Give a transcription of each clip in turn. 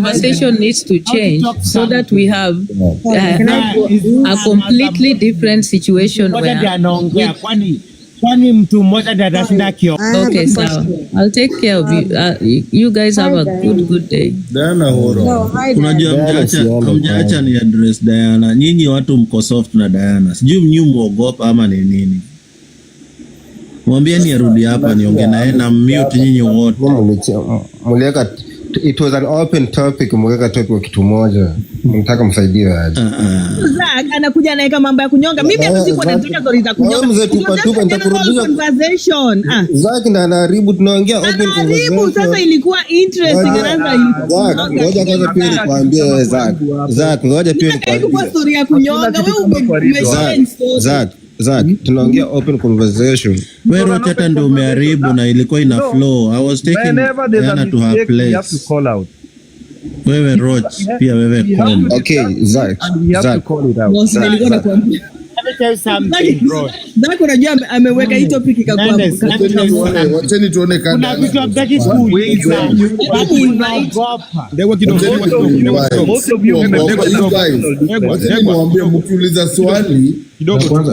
conversation needs to change so that we have a completely different situation where kwani mtu mmoja dada sina kio. Okay, so I'll take care of you. You guys have a good day. Diana horo. Unajua mjaacha ni address Diana. Nyinyi watu mko soft na Diana. Sijui mnyu muogopa ama ni nini. Mwambieni arudi hapa niongee naye na mute nyinyi wote. Mulieka it was an open topic, mweka topic wa kitu moja. Mtaka msaidie aje. Zak anakuja naeka mambo ya kunyonga. Mimi hata siko nataka stories za kunyonga. Mzee tupa nitakurudisha conversation. Zak na anaharibu, tunaongea open conversation. Sasa ilikuwa interesting anaanza Zak, ngoja kwanza pia nikwambie wewe Zak, ngoja pia nikwambie. Kwa story ya kunyonga wewe Zak, tunaongea open conversation. Wewe hata ndio umeharibu na ilikuwa ina flow. I was taking Diana to her place. You have to call out. Wewe Roach, pia wewe call. Okay, Zak. You have to call it out. Zak unajua ameweka hii topic ikakuwa. Wacheni tuone kanda. Kuna vitu hataki kuuliza. Ndewa kidogo. Most of you wacheni muambie mkiuliza swali kidogo kwanza.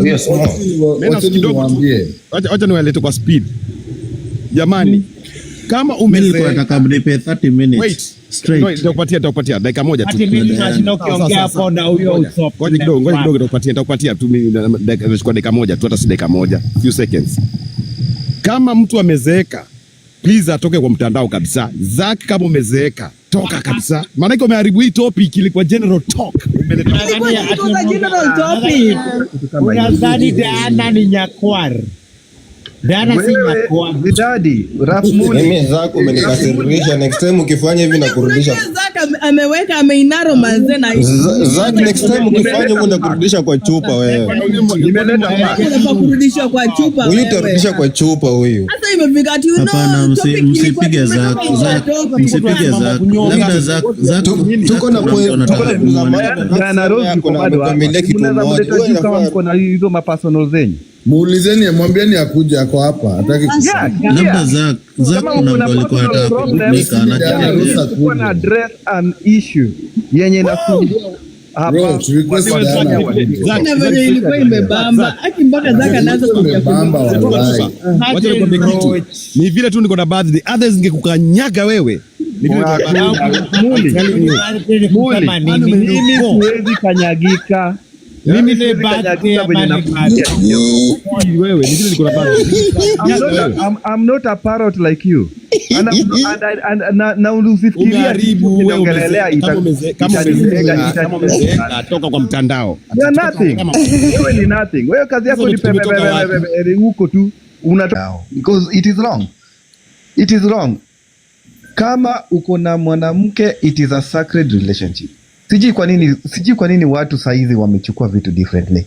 Wacheni muambie. Acha niwalete kwa speed. Jamani, kama umezoea nataka mnipe 30 minutes. Wait. Straight. Nitakupatia dakika moja tu. Ati mimi nashinda ukiongea hapo na huyo usop. Ngoja kidogo nitakupatia tu dakika moja tu, hata si dakika moja, few seconds. Kama mtu amezeeka, please atoke kwa mtandao kabisa. Zak, kama umezeeka, toka kabisa. Maana yake umeharibu hii topic, ilikuwa general talk. General topic. Unadhani Diana ni nyakwar? Diana si nyakwar. Bigdaddy, Rafmuli. Mimi Zak umenikasirisha, next time ukifanya hivi na kurudisha. Zak ameweka ameinaro manze na Zak, next time ukifanya hivi na kurudisha kwa chupa wewe. Nimeleta hapa. Kurudisha kwa chupa. Huyu utarudisha kwa chupa huyu. Sasa imefika ati hapana, msipige Zak. Msipige Zak. Labda Zak tuko na Diana Rose kwa bado familia kitu moja. Kama mko na hizo mapersonal zenyu, muulizeni, mwambieni akuje ako hapa. Hataki kusema. Labda Zak kuna mtu alikuwa anataka na na address an issue yenye nasumbua hapa. Zak ilikuwa imebamba. Akimbaka Zak anaanza kubamba wallahi. Wacha nikwambie kitu. Ni vile tu niko na baadhi others ngekukanyaga wewe. Mimi siwezi kanyagika. Mimi ni kanyagika venye napatia. Wewe ni vile niko na baadhi. I'm not a parrot like you. Na usifikiria niongelelea kama umezeeka toka kwa mtandao. Nothing. Wewe ni nothing. Wewe kazi yako ni pepe huko tu unatoka, because it is wrong. It is wrong. Kama uko na mwanamke, it is a sacred relationship. Sijui kwa nini watu saizi wamechukua vitu differently.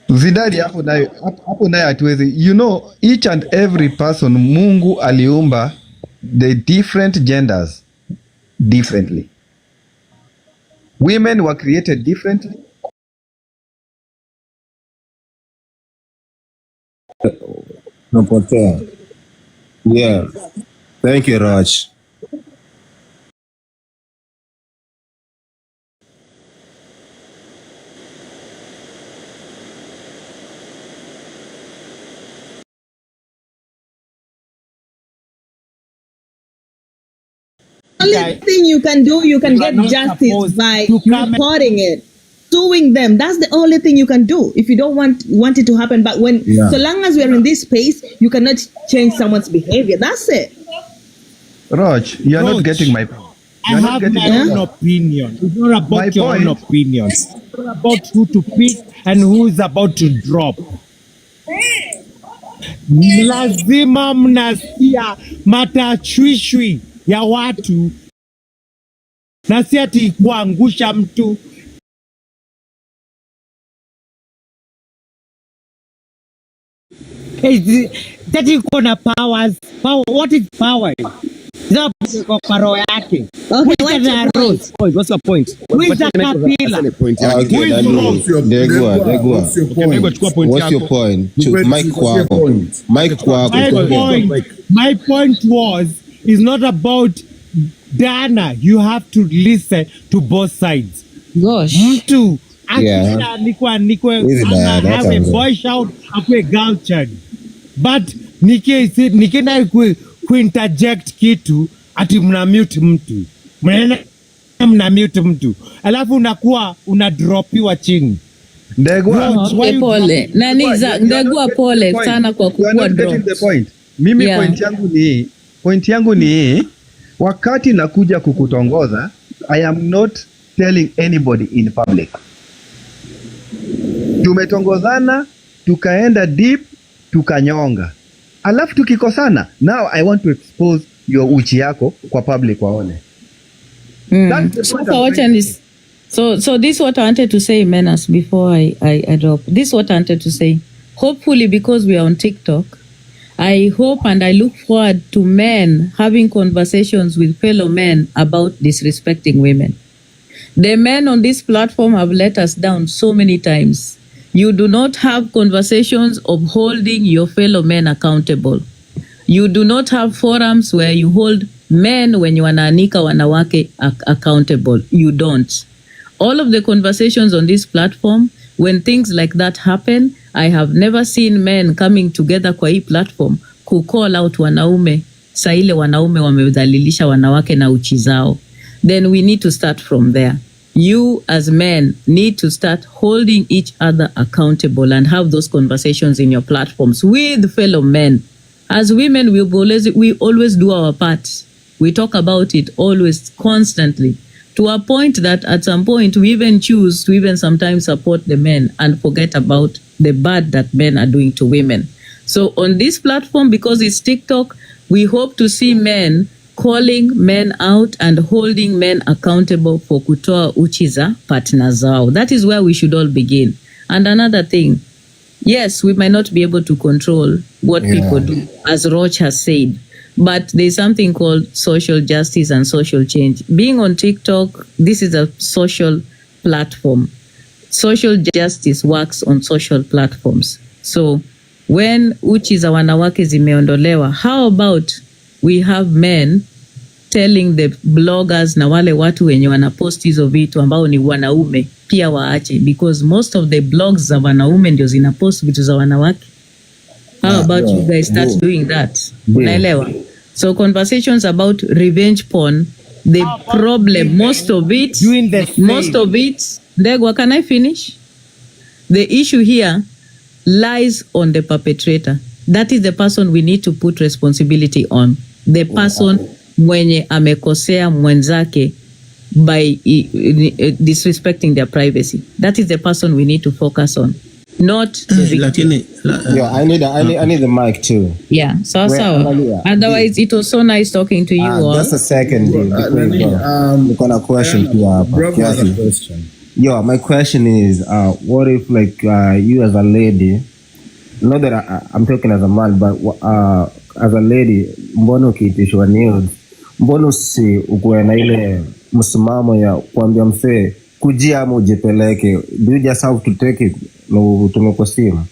Bigdaddy hapo naye hatuwezi. You know, each and every person Mungu aliumba the different genders differently. Women were created differently. Napotea. Yeah. Thank you, Raj. only thing you can do, you can get justice by reporting it, suing them. That's the only thing you can do if you don't want it to happen. But when, so long as we are in this space, you cannot change someone's behavior. That's it. Raj, you're not getting my point. I have my own opinion. It's not about your own opinion. It's not about who to pick and who is about to drop. Lazima mnasikia matachwishwi ya watu na si ati kuangusha mtu. That iko na powers. What is power? Zap kwa roho yake. Okay, what's your point? What's your point? Who is Apella? Okay, Degua. What's your point? Mike kwako. My point was, is not about Diana. You have to listen to both sides. Gosh. Mtu Yeah. have a boy shout, akwe girl child. But nikienda kuinterject kitu ati mnamute mtu. Mnamute mtu. Alafu unakuwa unadropiwa chini. Ndegwa. Pole. Ndegwa pole sana kwa kukua drop. Mimi point yangu ni wakati nakuja kukutongoza, I am not telling anybody in public. Tumetongozana, tukaenda deep, tukanyonga. Alafu tukikosana, now I want to expose your uchi yako kwa public waone. So this is what I wanted to say, Manace, before I drop. This is what I wanted to say. Hopefully, because we are on TikTok, I hope and I look forward to men having conversations with fellow men about disrespecting women. The men on this platform have let us down so many times. You do not have conversations of holding your fellow men accountable. You do not have forums where you hold men when you wanaanika wanawake accountable. You don't. All of the conversations on this platform, when things like that happen, I have never seen men coming together kwa hii platform ku call out wanaume saa ile wanaume wamedhalilisha wanawake na uchi zao. Then we need to start from there. You as men need to start holding each other accountable and have those conversations in your platforms with fellow men. As women, we always do our part. We talk about it always, constantly, to a point that at some point we even choose to even sometimes support the men and forget about the bad that men are doing to women. So on this platform, because it's TikTok, we hope to see men calling men out and holding men accountable for kutoa uchi za partners zao. That is where we should all begin. And another thing, yes, we might not be able to control what people do, as Roach has said, but there's something called social justice and social change. Being on TikTok, this is a social platform. Social justice works on social platforms. So when uchi za wanawake zimeondolewa, how about we have men telling the bloggers na wale watu wenye wanapost hizo vitu ambao ni wanaume pia waache, because most of the blogs za wanaume ndio zinapost vitu za wanawake. How about you guys start doing that? Unaelewa? So conversations about revenge porn, the problem, most of it, Ndegwa, can I finish? The issue here lies on the perpetrator. That is the person we need to put responsibility on. The person mwenye amekosea mwenzake by disrespecting their privacy. That is the person we need to focus on, not the victim. I need the mic too. Yeah, so. Otherwise, it was so nice talking to you all. Just a second. Got a question to Yo, my question is, what if you as a lady, not that I'm talking as a man, but as a lady, mbona ukiitishwa news, mbona si ukuwe na ile msimamo ya kuambia msee kujia ama ujipeleke? Do you just have to take it na tumekosima?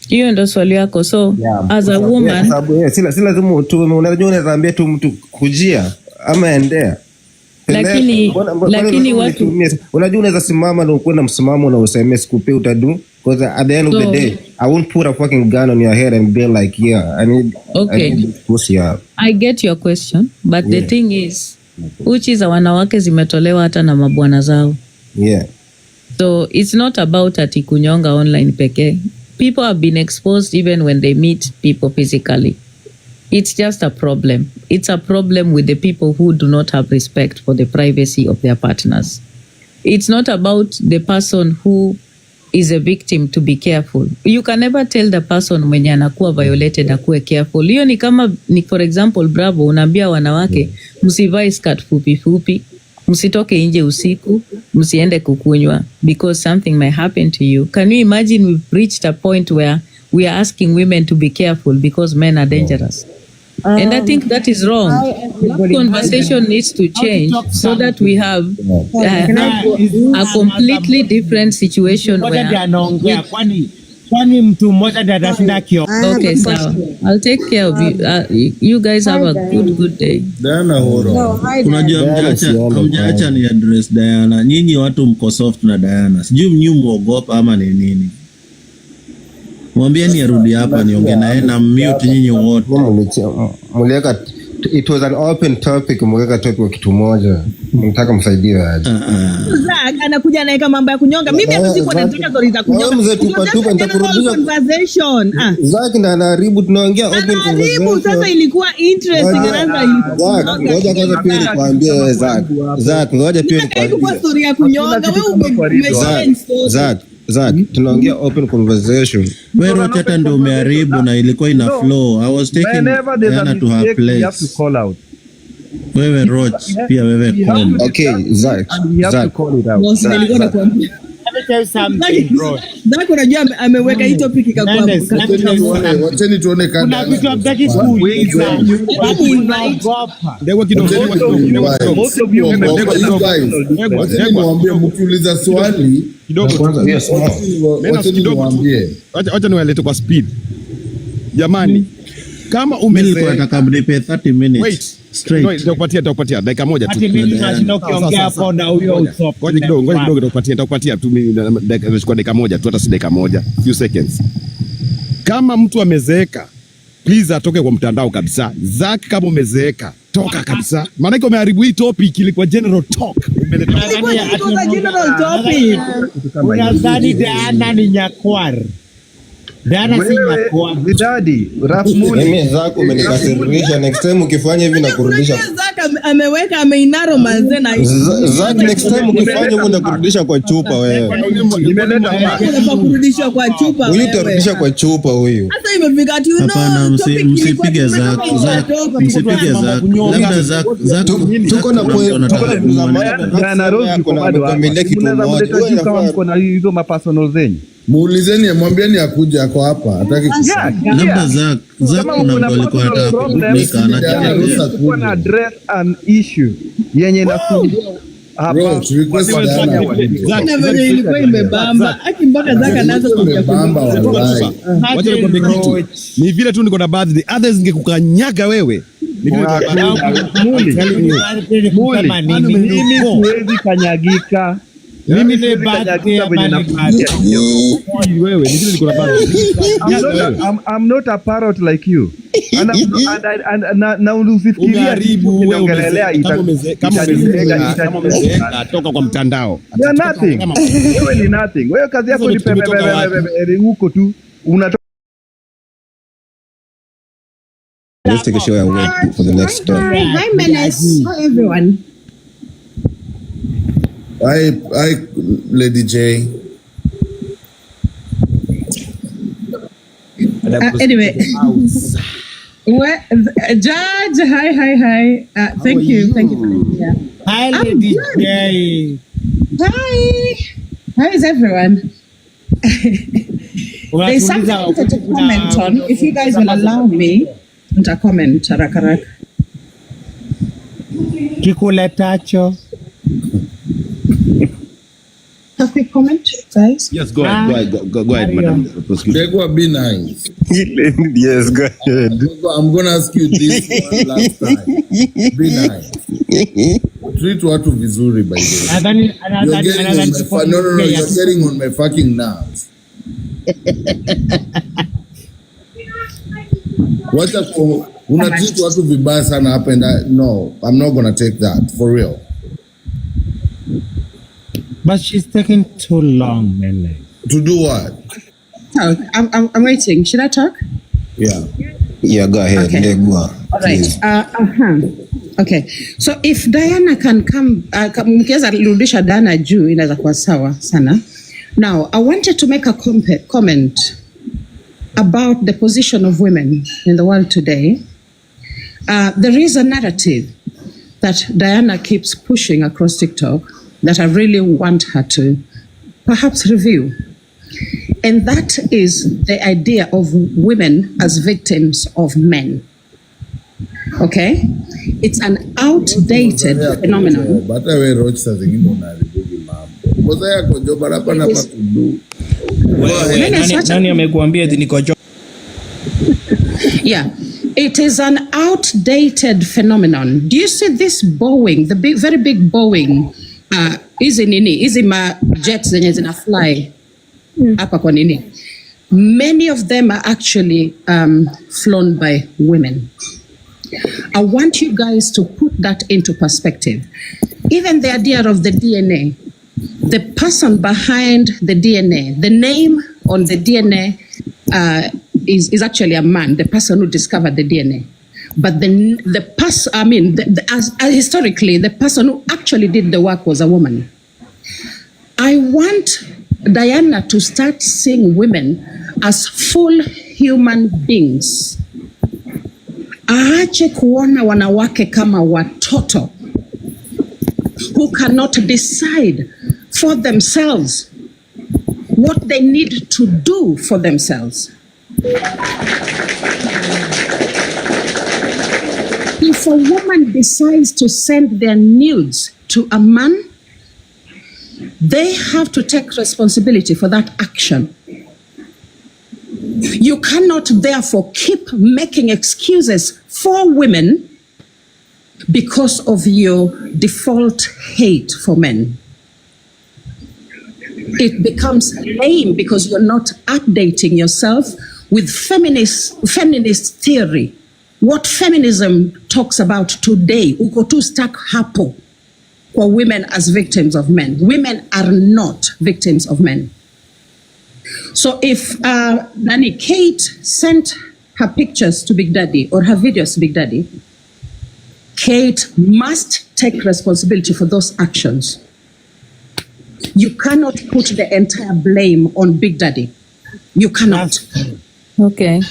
Hiyo ndo swali yako. So as a woman, si lazima unajua unaambia tu mtu kujia ama endea. Lakini watu unajua unaweza simama na ukwenda msimamo na useme sikupe utadu, because at the end of the day I won't put a fucking gun on your head and be like, I need pussy up. I get your question, but the thing is, uchi za wanawake zimetolewa hata na mabwana zao. So it's not about ati kunyonga online peke. People have been exposed even when they meet people physically. It's just a problem. It's a problem with the people who do not have respect for the privacy of their partners. It's not about the person who is a victim to be careful. You can never tell the person mwenye anakuwa violated akuwe careful. Hiyo ni kama, for example, Bravo, unaambia wanawake, msivae skirt fupi fupi, msitoke nje usiku, msiende kukunywa, because something may happen to you. Can you imagine we've reached a point where we are asking women to be careful because men are dangerous. And I think that is wrong. That conversation needs to change so that we have a completely different situation where... Kwani mtu mmoja ndiye atashinda kio. Okay, so I'll take care of you. You guys have a good day. Diana horo. Unajua mjaacha ni address Diana. Nyinyi watu mko soft na Diana. Sijui mnyu muogopa ama ni nini. Mwambie ni arudi hapa niongee naye na mute nyinyi wote. Mulieka, it was an open topic, mulieka topic wa kitu moja. Nataka msaidiwe aje. Zach anakuja naeka mambo ya kunyonga. Mimi hata sikuwa nataka stories za kunyonga. Mzee tupa nitakurudisha conversation. Zach ndo anaharibu, tunaongea open conversation. Sasa ilikuwa interesting Zach, ngoja kwanza pia nikwambie wewe Zach, ngoja pia nikwambie. Kwa story ya kunyonga wewe Zach, tunaongea open conversation. Wewe hata ndio umeharibu na ilikuwa ina flow. I was taking Diana to her place. You have to call out. Wewe Roach, pia wewe call. Okay, Zach. You have to call it out. Nilikuwa nakwambia. Zach unajua ameweka hii topic ikakuwa. Wacheni tuone kanda. Kuna vitu hamtaki kuuliza. Ndio kidogo. Wacheni muambie mkiuliza swali Kidogo kwanza. Wacheni muambie. Acha niwalete kwa speed. Jamani, kama umelikuwa nataka mnipe 30 minutes. Wait. Straight. Nitakupatia dakika moja tu. Ati mimi nashinda ukiongea hapo na huyo usop. Ngoja kidogo nitakupatia tu dakika moja tu, hata si dakika moja, few seconds. Kama mtu amezeeka, please atoke kwa mtandao kabisa. Zach, kama umezeeka, toka kabisa. Maana iko umeharibu hii topic, ilikuwa general talk. Umeleta general topic. Unadhani Diana ni nyakwar? Diana si nyakwar. Bigdaddy, Rafmuli. Mimi Zach umenikasirisha, next time ukifanya hivi na kurudisha. Zach ameweka ameinaro manze na Zach, next time ukifanya hivyo na kurudisha kwa chupa wewe. Kwa kurudisha kwa chupa wewe. Ulitorudisha kwa chupa huyu. Sasa imefika tu Hapana, msipige Zach. Msipige Zach. Labda Zach tuko na Diana Rose yuko bado hapa. Unaweza kama mko na hizo mapersonal zenyu. Muulizeni, mwambieni akuja kwa hapa. Hataki kusema. labda Zach kuna mtu alikuwa anataka kutumika anajieleza. Tuko na address an issue yenye nasumbua hapa. na venye ilikuwa imebamba. Aki mpaka Zach anaanza kuja Bamba wallahi. Wacha nikwambie kitu. Ni vile tu niko na baadhi, the others ngekukanyaga wewe. Ni vile Mimi siwezi kanyagika. Mimi ni kanyagika venye nafanya. wewe, ni vile niko na baadhi. I'm not a parrot like you. Na usifikiria ukiongelelea kama umezeeka toka kwa mtandao. You're nothing. Wewe ni nothing. Wewe kazi yako ni pepe huko tu. Unatoka. Let's take a show and wait for the next stop. Hi Manace. Hi everyone. Hi Lady J. Anyway, Judge, hi. Thank you. Yeah. Hi, Lady J. Hi. How is everyone? There's something I wanted to comment on. If you guys will allow me, to comment, haraka. Kikuletacho. A quick comment, guys? Yes, go ahead, madam. Begwa, be nice. Yes, go ahead. I'm going to ask you this one last time. Be nice. Treat watu vizuri, by the way. You're getting on my fucking nerves. Treat watu vibaya sana hapa and no, I'm not going to take that, for real. But she's taking too long, Mele. To do what? Oh, I'm waiting. Should I talk? Yeah. Yeah, go ahead. Okay. All right. Okay. So if Diana can come, mkiweza rudisha Diana juu inaweza kuwa sawa sana. Now, I wanted to make a comment about the position of women in the world today. There is a narrative that Diana keeps pushing across TikTok that I really want her to perhaps review. And that is the idea of women as victims of men. Okay? It's an outdated phenomenon. But I will watch something in Yeah, it is an outdated phenomenon. Do you see this Boeing, the big, very big Boeing? Hizi ma jets zenye zina fly hapa kwa nini? Many of them are actually flown by women. I want you guys to put that into perspective. Even the idea of the DNA, the person behind the DNA, the name on the DNA is actually a man, the person who discovered the DNA. But the person, I mean, historically, the person who actually did the work was a woman. I want Diana to start seeing women as full human beings. Aache kuona wanawake kama watoto who cannot decide for themselves what they need to do for themselves. If a woman decides to send their nudes to a man, they have to take responsibility for that action. You cannot therefore keep making excuses for women because of your default hate for men. It becomes lame because you're not updating yourself with feminist theory. What feminism talks about today, uko tu stuck hapo kwa women as victims of men. Women are not victims of men. So if Kate sent her pictures to Bigdaddy or her videos to Bigdaddy, Kate must take responsibility for those actions. You cannot put the entire blame on Bigdaddy. You cannot. Okay.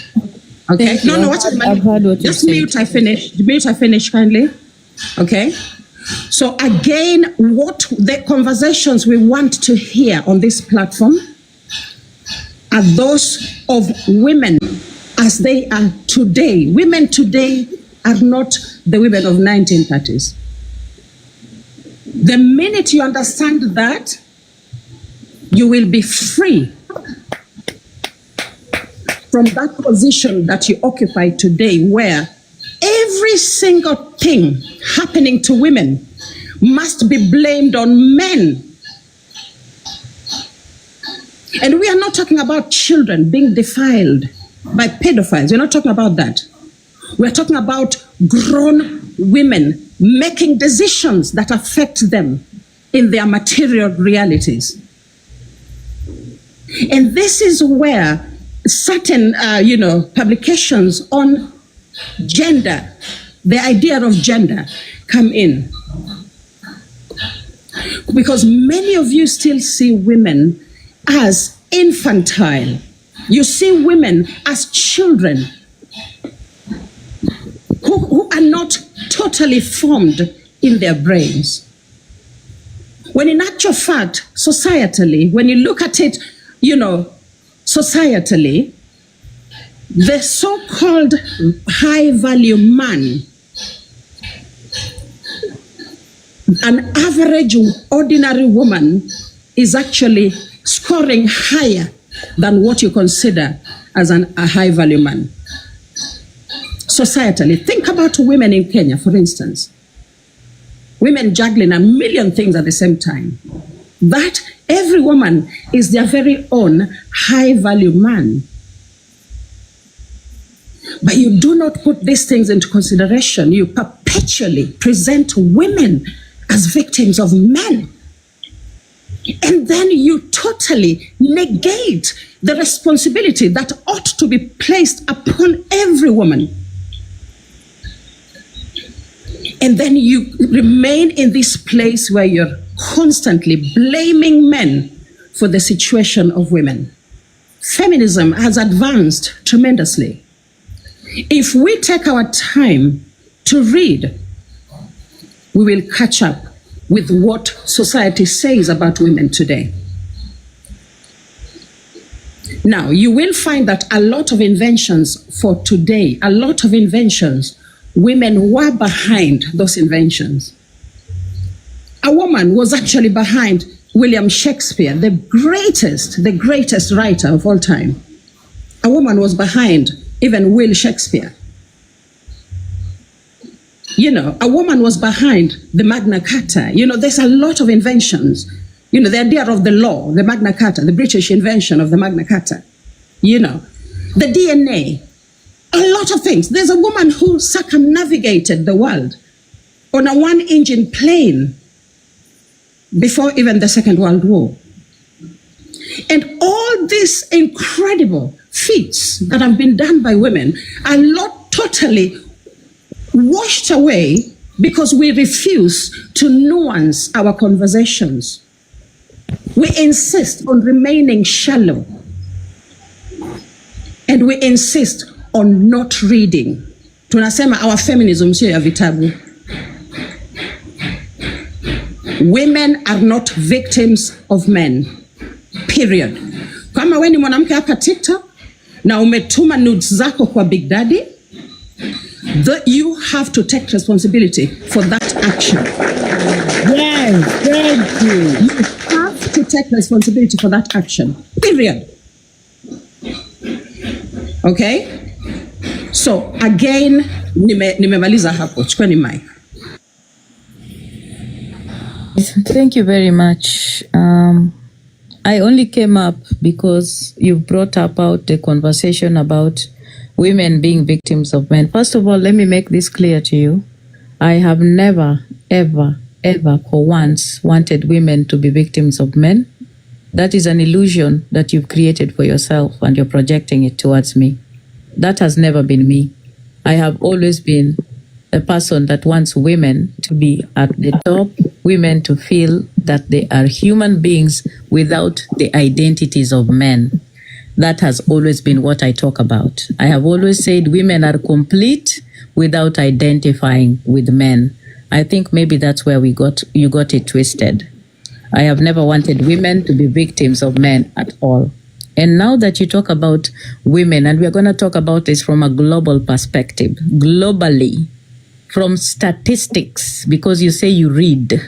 Okay. Thank you. No, watch it. I've heard what you Just said. mute. I finish. Mute. I finish kindly. Okay. So again, what the conversations we want to hear on this platform are those of women as they are today. Women today are not the women of 1930s. The minute you understand that, you will be free from that position that you occupy today, where every single thing happening to women must be blamed on men. And we are not talking about children being defiled by pedophiles. We're not talking about that. We're talking about grown women making decisions that affect them in their material realities. And this is where certain, publications on gender, the idea of gender, come in. Because many of you still see women as infantile. You see women as children who are not totally formed in their brains. When in actual fact, societally, when you look at it, societally, the so-called high-value man, an average ordinary woman is actually scoring higher than what you consider as a high-value man. Societally, think about women in Kenya, for instance. Women juggling a million things at the same time. That every woman is their very own high-value man. But you do not put these things into consideration. You perpetually present women as victims of men. And then you totally negate the responsibility that ought to be placed upon every woman. And then you remain in this place where you're constantly blaming men for the situation of women. Feminism has advanced tremendously. If we take our time to read, we will catch up with what society says about women today. Now, you will find that a lot of inventions for today, a lot of inventions, women were behind those inventions. A woman was actually behind William Shakespeare, the greatest writer of all time. A woman was behind even Will Shakespeare. You know, a woman was behind the Magna Carta. You know, there's a lot of inventions. You know, the idea of the law, the Magna Carta, the British invention of the Magna Carta. You know, the DNA, a lot of things. There's a woman who circumnavigated the world on a one-engine plane before even the Second World War. And all these incredible feats that have been done by women are not totally washed away because we refuse to nuance our conversations. We insist on remaining shallow. And we insist on not reading. Tunasema our feminism sio ya vitabu. Women are not victims of men. Period. Kama we ni mwanamke hapa TikTok na umetuma nudes zako kwa Bigdaddy, you have to take responsibility for that action. Yes, thank you. You have to take responsibility for that action. Period. Okay? So again, nimemaliza hapo. Chukua mic. Thank you very much. I only came up because you brought about the conversation about women being victims of men. First of all, let me make this clear to you. I have never, ever for once wanted women to be victims of men. That is an illusion that you've created for yourself and you're projecting it towards me. That has never been me. I have always been a person that wants women to be at the top, women to feel that they are human beings without the identities of men. That has always been what I talk about. I have always said women are complete without identifying with men. I think maybe that's where you got it twisted. I have never wanted women to be victims of men at all. And now that you talk about women, and we're going to talk about this from a global perspective, globally, from statistics, because you say you read,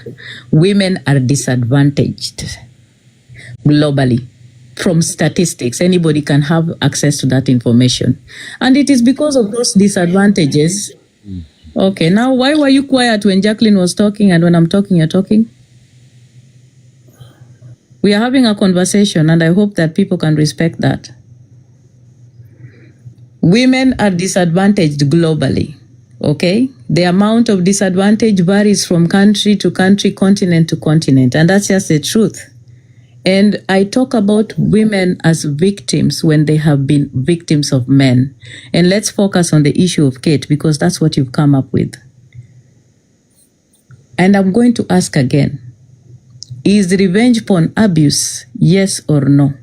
women are disadvantaged globally. From statistics, anybody can have access to that information. And it is because of those disadvantages. Okay, now why were you quiet when Jacqueline was talking and when I'm talking, you're talking? We are having a conversation and I hope that people can respect that. Women are disadvantaged globally, okay? The amount of disadvantage varies from country to country, continent to continent, and that's just the truth. And I talk about women as victims when they have been victims of men. And let's focus on the issue of Kate because that's what you've come up with. And I'm going to ask again, is revenge porn abuse, yes or no?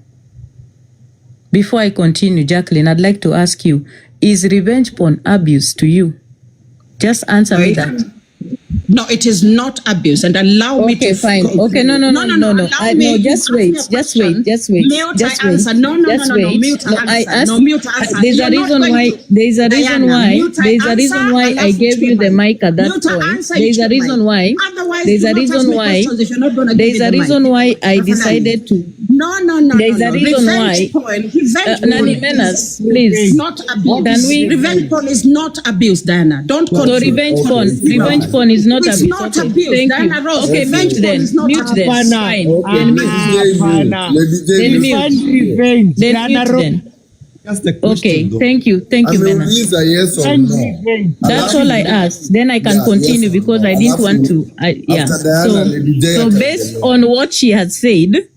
Before I continue, Jacqueline, I'd like to ask you, is revenge porn abuse to you? Just answer me that. No, it is not abuse, and allow me to. Okay, fine. Okay, no. Just wait. Mute, I answer. No. Mute, I answer. Mute, I answer. There's a reason why I gave you the mic at that point. There's a reason why. There's a reason why I decided to. No. There's a reason why. Nani Manace, please. Not abuse. Can we? Revenge porn is not abuse, Diana. Don't. So revenge porn is not it's abuse. Not okay. abuse. Thank Diana you. Rose, Okay, mute then. Mute then. Fine. Then mute. Then. That's the question. Okay, thank you, Manace. Yes or no. That's all I asked. Then I can continue because I didn't want to. So based on what she had said,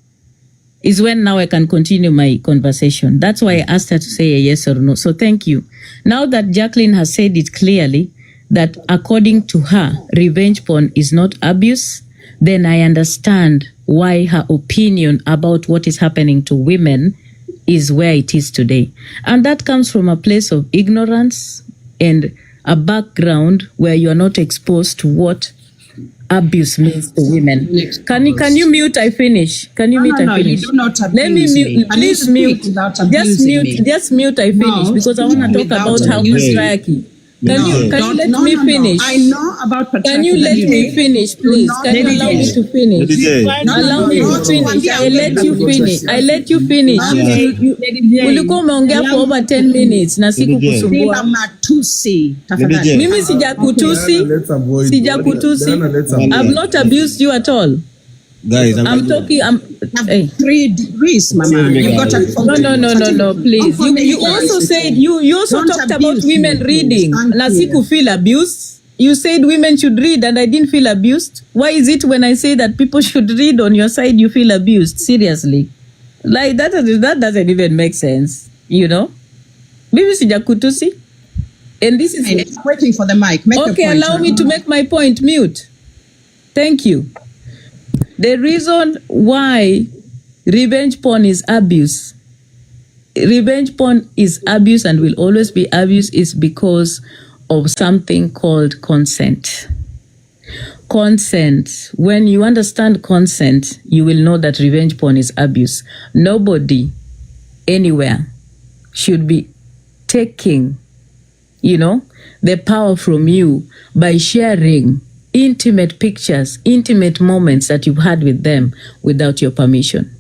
is when now I can continue my conversation. That's why I asked her to say a yes or no. So thank you. Now that Jacqueline has said it clearly, that according to her, revenge porn is not abuse, then I understand why her opinion about what is happening to women is where it is today. And that comes from a place of ignorance and a background where you are not exposed to what abuse means to women. Can you mute? I finish. Can you mute? I finish. You do not abuse Let me mute. me. Please mute. Just mute. I finish because I want to talk about how patriarchy. Can you let me finish? I know about patriarchy. Can you let me finish, please? Can you allow me to finish? Allow me to finish. I let you finish. I let you finish. Ulikuwa umeongea for over 10 minutes na sikukusumbua. Mimi sijakutusi. I've not abused you at all. Guys, I'm talking. Hey. 3 degrees, Mama. You got No, please. You also said you also talked about women reading. Nasiku feel abused. You said women should read, and I didn't feel abused. Why is it when I say that people should read on your side, you feel abused? Seriously, like that doesn't even make sense. You know, maybe sijakutusi. And this is waiting for the mic. Okay, allow me to make my point. Mute. Thank you. The reason why revenge porn is abuse, and will always be abuse, is because of something called consent. Consent. When you understand consent, you will know that revenge porn is abuse. Nobody anywhere should be taking, the power from you by sharing intimate pictures, intimate moments that you've had with them without your permission.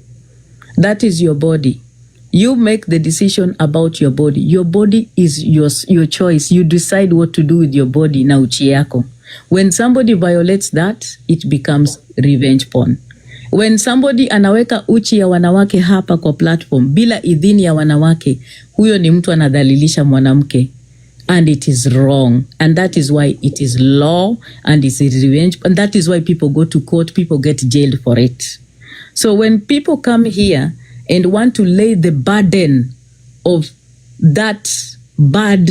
That is your body. You make the decision about your body. Your body is your choice. You decide what to do with your body na uchi yako. When somebody violates that, it becomes revenge porn. When somebody anaweka uchi ya wanawake hapa kwa platform bila idhini ya wanawake, huyo ni mtu anadhalilisha mwanamke. And it is wrong. And that is why it is law and it's revenge. And that is why people go to court, people get jailed for it. So when people come here and want to lay the burden of that bad,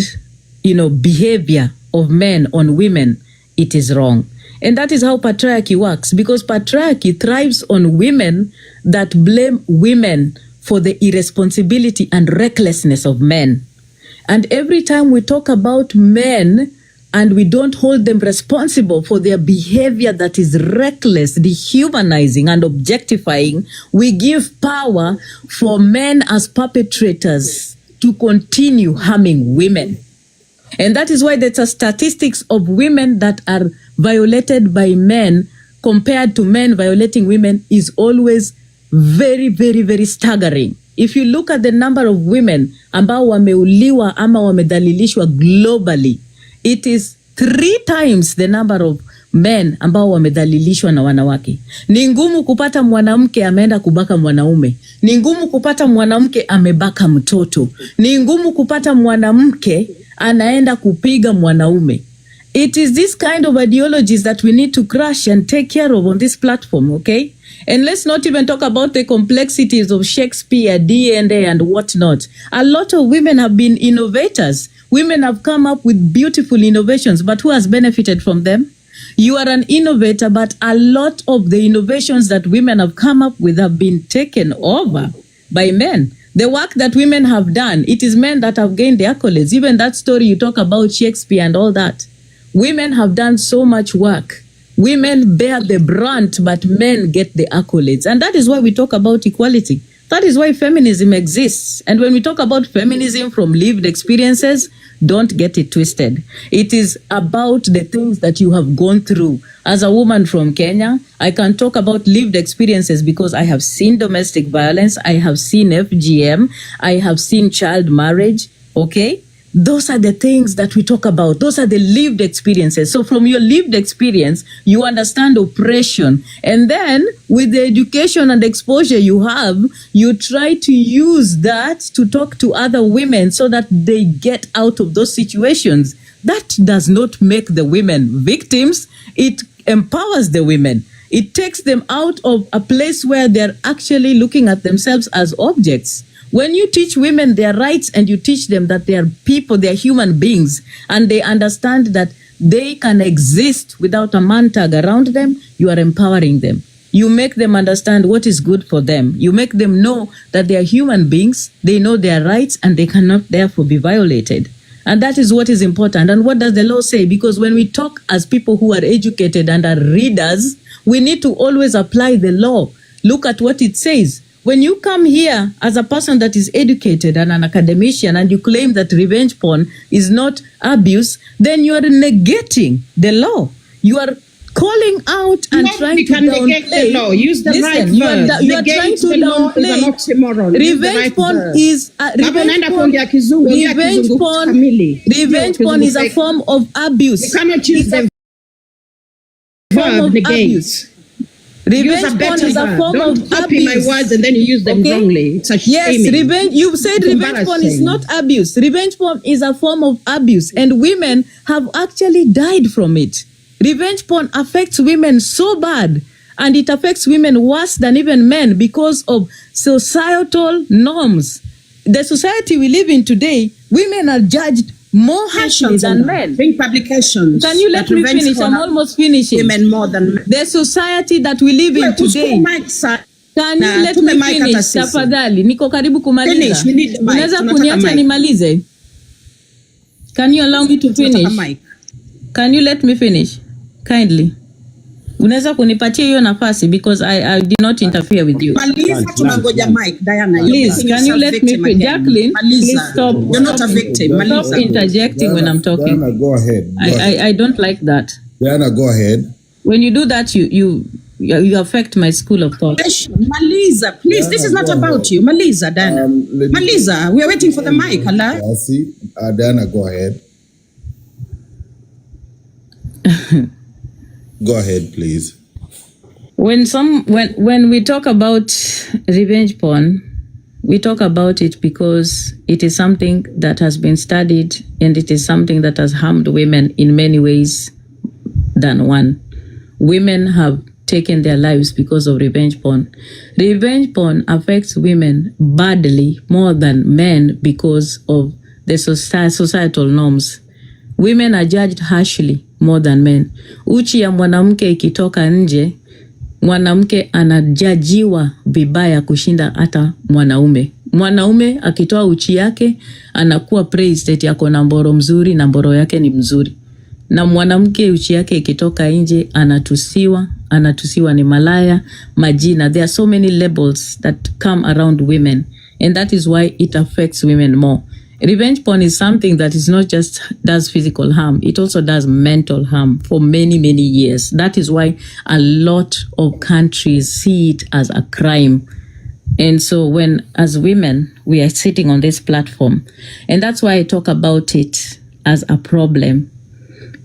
behavior of men on women, it is wrong. And that is how patriarchy works, because patriarchy thrives on women that blame women for the irresponsibility and recklessness of men. And every time we talk about men and we don't hold them responsible for their behavior that is reckless, dehumanizing, and objectifying, we give power for men as perpetrators to continue harming women. And that is why there's a statistics of women that are violated by men compared to men violating women is always very, very, very staggering. If you look at the number of women ambao wameuliwa ama wamedhalilishwa globally, it is 3 times the number of men ambao wamedhalilishwa na wanawake. Ni ngumu kupata mwanamke ameenda kubaka mwanaume. Ni ngumu kupata mwanamke amebaka mtoto. Ni ngumu kupata mwanamke anaenda kupiga mwanaume. It is this kind of ideologies that we need to crush and take care of on this platform, okay? And let's not even talk about the complexities of Shakespeare, D&A, and whatnot. A lot of women have been innovators. Women have come up with beautiful innovations, but who has benefited from them? You are an innovator, but a lot of the innovations that women have come up with have been taken over by men. The work that women have done, it is men that have gained the accolades. Even that story you talk about Shakespeare and all that. Women have done so much work. Women bear the brunt, but men get the accolades. And that is why we talk about equality. That is why feminism exists. And when we talk about feminism from lived experiences, don't get it twisted. It is about the things that you have gone through. As a woman from Kenya, I can talk about lived experiences because I have seen domestic violence, I have seen FGM, I have seen child marriage, okay? Those are the things that we talk about. Those are the lived experiences. So from your lived experience, you understand oppression. And then with the education and exposure you have, you try to use that to talk to other women so that they get out of those situations. That does not make the women victims. It empowers the women. It takes them out of a place where they're actually looking at themselves as objects. When you teach women their rights and you teach them that they are people, they are human beings, and they understand that they can exist without a man tag around them, you are empowering them. You make them understand what is good for them. You make them know that they are human beings, they know their rights, and they cannot therefore be violated. And that is what is important. And what does the law say? Because when we talk as people who are educated and are readers, we need to always apply the law. Look at what it says. When you come here as a person that is educated and an academician and you claim that revenge porn is not abuse, then you are negating the law. You are calling out and trying to negate the downplay. law. Use the right Listen, word. you are trying to The law is an downplay. oxymoron. Use the Revenge right porn word. is revenge porn is a form of abuse. You cannot use the verb negate. Revenge porn is a form Don't of copy abuse. my words and then you use them wrongly. It's a Yes, shaming. revenge. You said It's revenge porn is embarrassing. not abuse. Revenge porn is a form of abuse, and women have actually died from it. Revenge porn affects women so bad, and it affects women worse than even men because of societal norms. The society we live in today, women are judged more harshly than men. Bring publications. Can you let that me revenge finish? I'm porn almost finishing. Women more than men. The society that we live in today. Can you let me finish? Tafadhali, niko karibu kumaliza. Finish, we need the mic. Unaweza Tunataka kuniacha mic. nimalize? Can you allow me to Tunataka finish? mic. Can you let me finish? Kindly. Unaweza kunipatia hiyo nafasi because I did not interfere with you. Maliza, tunangoja mic. Diana, you're Please, making can you yourself let me victim finish? again. Jacqueline, Maliza. please stop. You're not a victim. Stop Maliza. interjecting when I'm talking. Diana, go ahead. I don't like that. Diana, go ahead. When you do that, you affect my school of thought. Maliza, please. This is not about you. Maliza, Diana. Maliza, we are waiting for the mic. Allah. See, Diana, go ahead. Go ahead, please. When we talk about revenge porn, we talk about it because it is something that has been studied and it is something that has harmed women in many ways than one. Women have taken their lives because of revenge porn. Revenge porn affects women badly more than men because of the societal norms. Women are judged harshly more than men. Uchi ya mwanamke ikitoka nje, mwanamke anajajiwa vibaya kushinda hata mwanaume. Mwanaume akitoa uchi yake anakuwa praised eti yako na mboro mzuri na mboro yake ni mzuri. Na mwanamke uchi yake ikitoka nje anatusiwa ni malaya, majina. There are so many labels that come around women, and that is why it affects women more. Revenge porn is something that is not just does physical harm, it also does mental harm for many, many years. That is why a lot of countries see it as a crime. And so when, as women, we are sitting on this platform, and that's why I talk about it as a problem.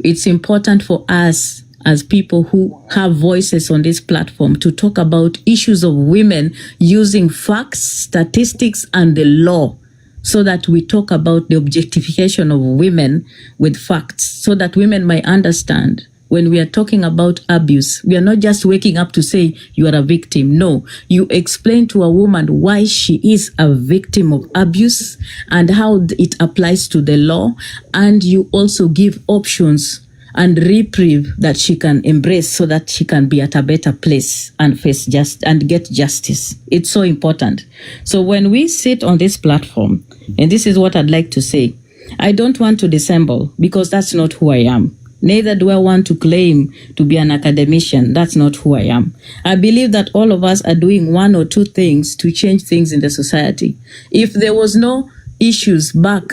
It's important for us as people who have voices on this platform to talk about issues of women using facts, statistics, and the law, so that we talk about the objectification of women with facts, so that women might understand when we are talking about abuse, we are not just waking up to say you are a victim. No, you explain to a woman why she is a victim of abuse and how it applies to the law, and you also give options and reprieve that she can embrace so that she can be at a better place and face and get justice. It's so important. So when we sit on this platform, and this is what I'd like to say, I don't want to dissemble because that's not who I am. Neither do I want to claim to be an academician. That's not who I am. I believe that all of us are doing one or two things to change things in the society. If there was no issues back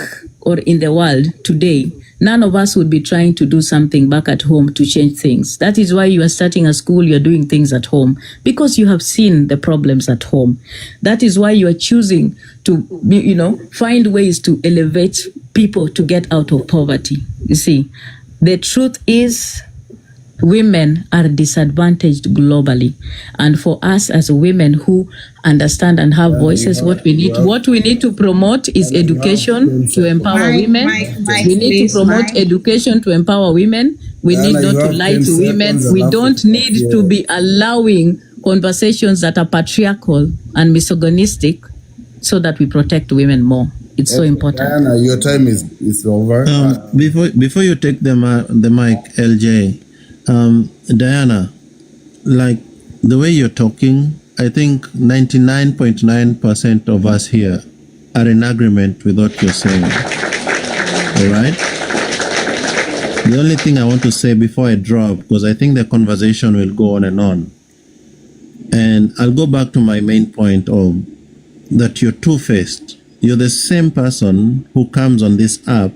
or in the world today, none of us would be trying to do something back at home to change things. That is why you are starting a school, you're doing things at home, because you have seen the problems at home. That is why you are choosing to, find ways to elevate people to get out of poverty. You see, the truth is women are disadvantaged globally. And for us as women who understand and have voices, what we need to promote is education to empower women. We need to promote education to empower women. We need not to lie to women. We don't need to be allowing conversations that are patriarchal and misogynistic so that we protect women more. It's so important. Diana, your time is over. Before you take the mic, LJ, Diana, like the way you're talking, I think 99.9% of us here are in agreement with what you're saying. All right. The only thing I want to say before I drop, because I think the conversation will go on, and I'll go back to my main point of that you're two-faced. You're the same person who comes on this app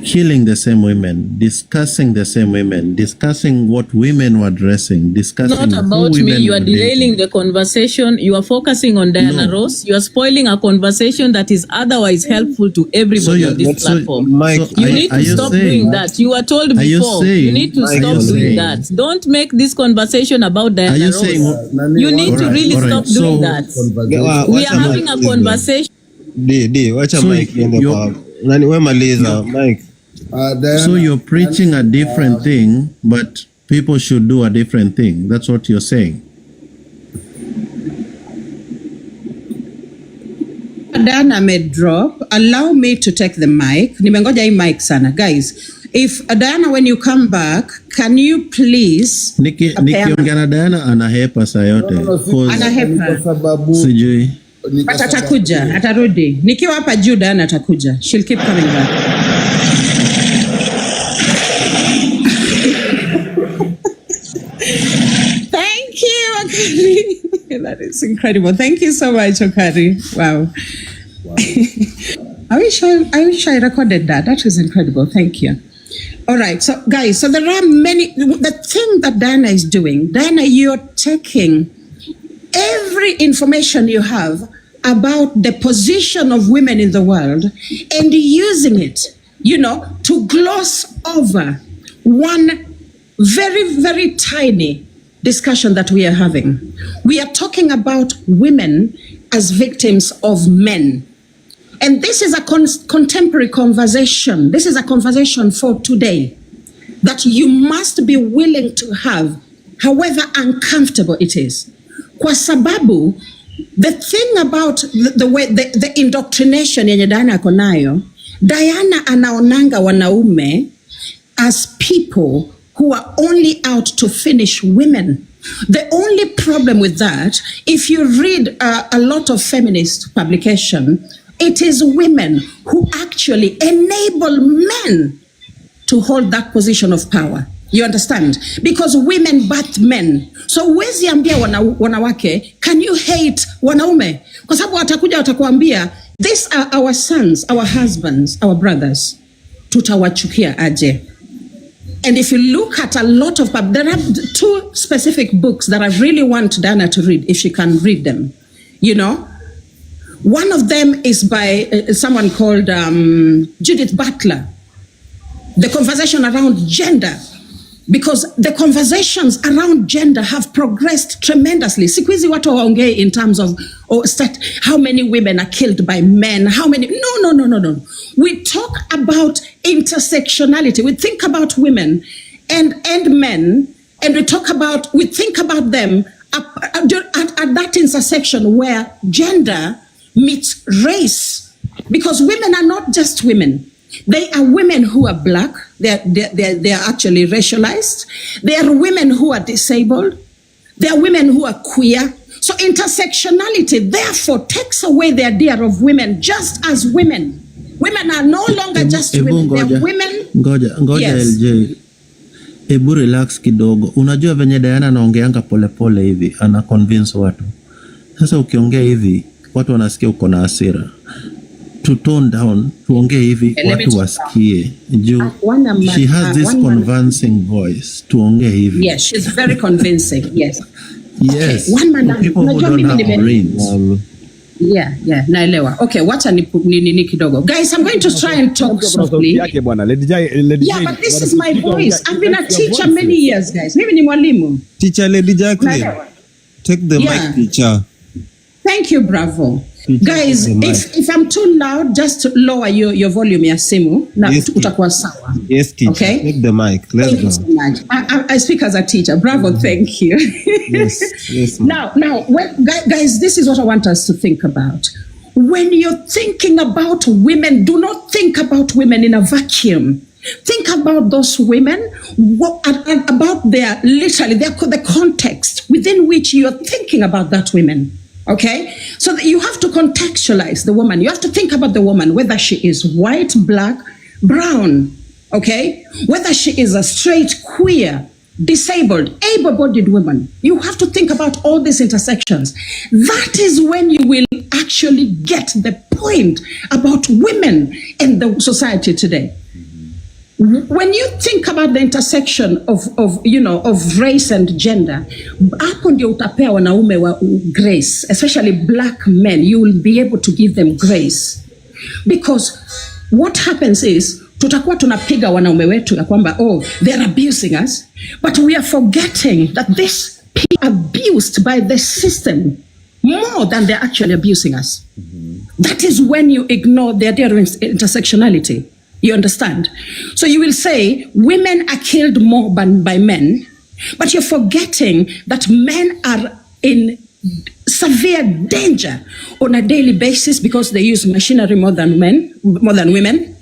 killing the same women, discussing the same women, discussing what women were dressing, discussing Not about who me. women You are were derailing dating. the conversation. You are focusing on Diana Ross. You are spoiling a conversation that is otherwise helpful to everybody on this platform. You need to stop doing that. You were told before. You need to stop doing that. Don't make this conversation about Diana Ross. You need to really stop doing that. We are having a conversation. Wacha Mike iende kwa nani wewe maliza Mike. So you're preaching a different thing, but people should do a different thing. That's what you're saying. Diana may drop. Allow me to take the mic. Nimengoja hii mic sana. Guys, if Diana, when you come back, can you please... Nikiongea na Diana anahepa saa yote. Anahepa. Sijui. But atakuja, atarudi. Nikiwa hapa juu Diana atakuja. She'll keep coming back. Thank you, Okari. That is incredible. Thank you so much, Okari. Wow. I wish I recorded that. That was incredible. Thank you. All right. So, guys, so there are many. The thing that Diana is doing, Diana, you're taking every information you have about the position of women in the world and using it, to gloss over one very, very tiny discussion that we are having. We are talking about women as victims of men. And this is a contemporary conversation. This is a conversation for today that you must be willing to have, however uncomfortable it is. Kwa sababu, the thing about the way the indoctrination yenye Diana ako nayo, Diana anaonanga wanaume as people who are only out to finish women. The only problem with that, if you read a lot of feminist publication, it is women who actually enable men to hold that position of power. You understand? Because women birth men. So huwezi ambia wanawake, can you hate wanaume? Kwa sababu watakuja watakuambia, these are our sons, our husbands, our brothers. Tutawachukia aje. And if you look at a lot of, there are two specific books that I really want Diana to read, if she can read them. One of them is by someone called Judith Butler. The conversation around gender. Because the conversations around gender have progressed tremendously. Siku hizi watu waongee in terms of how many women are killed by men, how many... No. We talk about intersectionality. We think about women and men, and we think about them at that intersection where gender meets race. Because women are not just women. They are women who are black. They are actually racialized. They are women who are disabled. They are women who are queer. So intersectionality, therefore, takes away the idea of women just as women. Women are no longer just women. They are women. Ngoja Yes. LJ. Ebu relax kidogo. Unajua venye Diana anaongeanga polepole hivi, ana convince watu. Sasa ukiongea hivi, watu wanasikia uko na hasira. To tone down, tuongee hivi, watu wasikie. She has this convincing voice. Tuongee hivi. Yes, she's very convincing. Yes. Yes. Okay, one man. People who don't have brains. Yeah, naelewa. Okay, wacha ni kidogo. Guys, I'm going to try and talk softly. Yeah, but this is my voice. I've been a teacher many years, guys. Mimi ni mwalimu. Teacher Lady Jacqueline. Take the mic, teacher. Thank you, Bravo. Guys, if I'm too loud, just lower your volume ya simu na utakuwa sawa. Yes, teacher. Okay? Take the mic. Let's go. Thank you so much. I speak as a teacher. Bravo, thank you. Yes. Now, guys, this is what I want us to think about. When you're thinking about women, do not think about women in a vacuum. Think about those women, about the context within which you're thinking about that women. Okay, so you have to contextualize the woman. You have to think about the woman, whether she is white, black, brown, okay? Whether she is a straight, queer, disabled, able-bodied woman. You have to think about all these intersections. That is when you will actually get the point about women in the society today. When you think about the intersection of race and gender, hapo ndio utapea wanaume wa grace, especially black men. You will be able to give them grace, because what happens is tutakuwa tunapiga wanaume wetu ya kwamba they're abusing us, but we are forgetting that this people are abused by the system more than they're actually abusing us. That is when you ignore the idea of intersectionality. You understand? So you will say women are killed more by men, but you're forgetting that men are in severe danger on a daily basis because they use machinery more than women.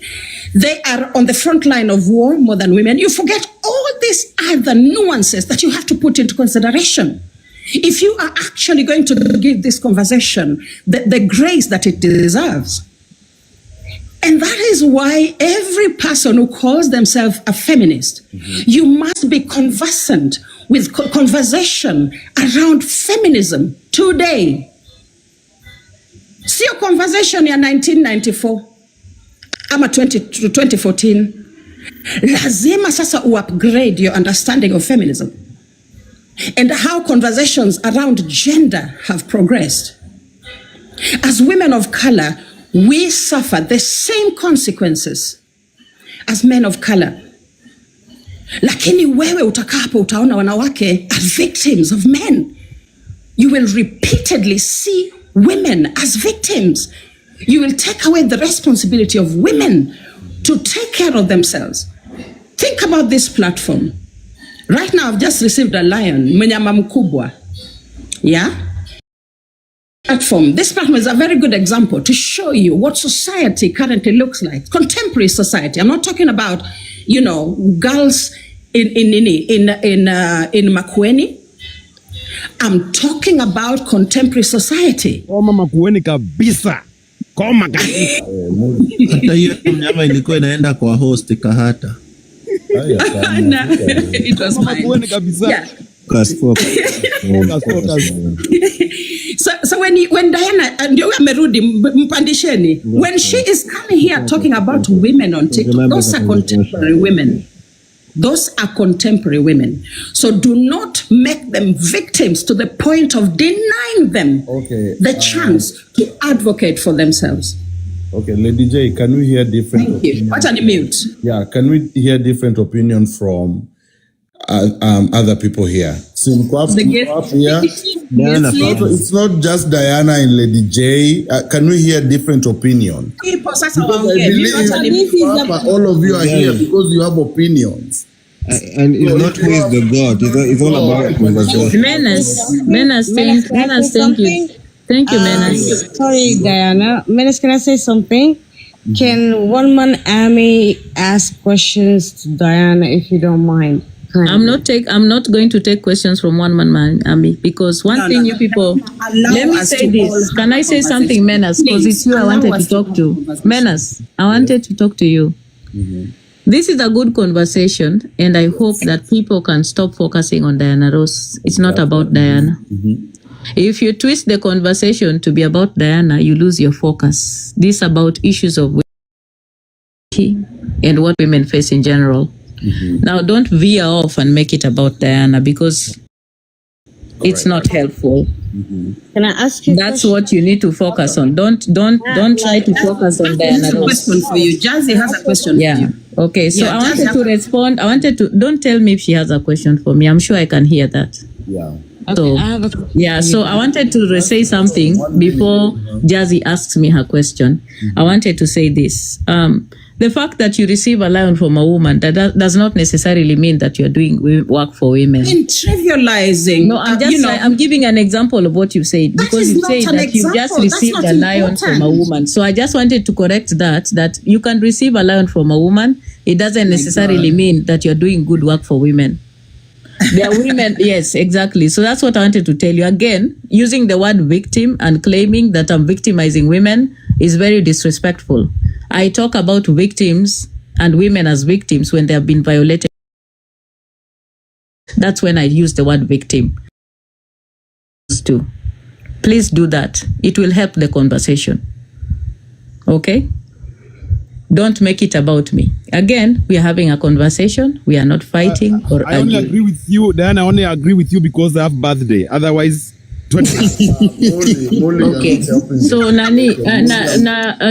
They are on the front line of war more than women. You forget all these other nuances that you have to put into consideration if you are actually going to give this conversation the grace that it deserves. And that is why every person who calls themselves a feminist, you must be conversant with conversation around feminism today. See your conversation in 1994 ama 2014. Lazima sasa upgrade your understanding of feminism and how conversations around gender have progressed. As women of color, we suffer the same consequences as men of color. Lakini wewe utakaa hapo utaona wanawake as victims of men. You will repeatedly see women as victims. You will take away the responsibility of women to take care of themselves. Think about this platform. Right now, I've just received a lion, mnyama mkubwa. Yeah? This platform is a very good example to show you what society currently looks like. Contemporary society. I'm not talking about, girls in Makueni. I'm talking about contemporary society. Koma Makueni kabisa. Koma kabisa. Hata hiyo mnyama ilikuwa inaenda kwa host kahata. It was mine. Yeah. So when Diana ndio amerudi mpandisheni, when she is coming here talking about women on TikTok, those are contemporary women. Those are contemporary women. So do not make them victims to the point of denying them the chance to advocate for themselves. Okay, Lady J, can we hear different Thank you. What are the mute? Yeah, can we hear different opinion from other people here? So it's not just Diana and Lady J. Can we hear different opinion? Because I believe all of you are here because you have opinions. And it's not who is the God. It's all about conversation. Manace, thank you. Thank you, Manace. Sorry, Diana. Manace, can I say something? Can one man army ask questions to Diana if you don't mind? I'm not going to take questions from one man army because you people. Let me say this. Can I say something, Manace? Because it's you I wanted to talk to. Manace, I wanted to talk to you. This is a good conversation, and I hope that people can stop focusing on Diana Ross. It's not about Diana. If you twist the conversation to be about Diana, you lose your focus. This is about issues of women and what women face in general. Now, don't veer off and make it about Diana because it's not helpful. Can I ask you? That's what you need to focus on. Don't try to focus on Diana. Question for you. Jazzy has a question for you. Okay, so I wanted to respond. Don't tell me if she has a question for me. I'm sure I can hear that. Yeah. So, so I wanted to say something before Jazzy asks me her question. I wanted to say this. The fact that you receive a lion from a woman, that does not necessarily mean that you're doing work for women. In trivializing. No, I'm giving an example of what you said. Because you say that you just received a lion from a woman. So I just wanted to correct that you can receive a lion from a woman. It doesn't necessarily mean that you're doing good work for women. There are women, yes, exactly. So that's what I wanted to tell you. Again, using the word victim and claiming that I'm victimizing women is very disrespectful. I talk about victims and women as victims when they have been violated. That's when I use the word victim. Too. Please do that. It will help the conversation. Okay? Don't make it about me. Again, we are having a conversation. We are not fighting or I only arguing. agree with you, Diana. I only agree with you because I have birthday. Otherwise, 20. Okay. So Nani,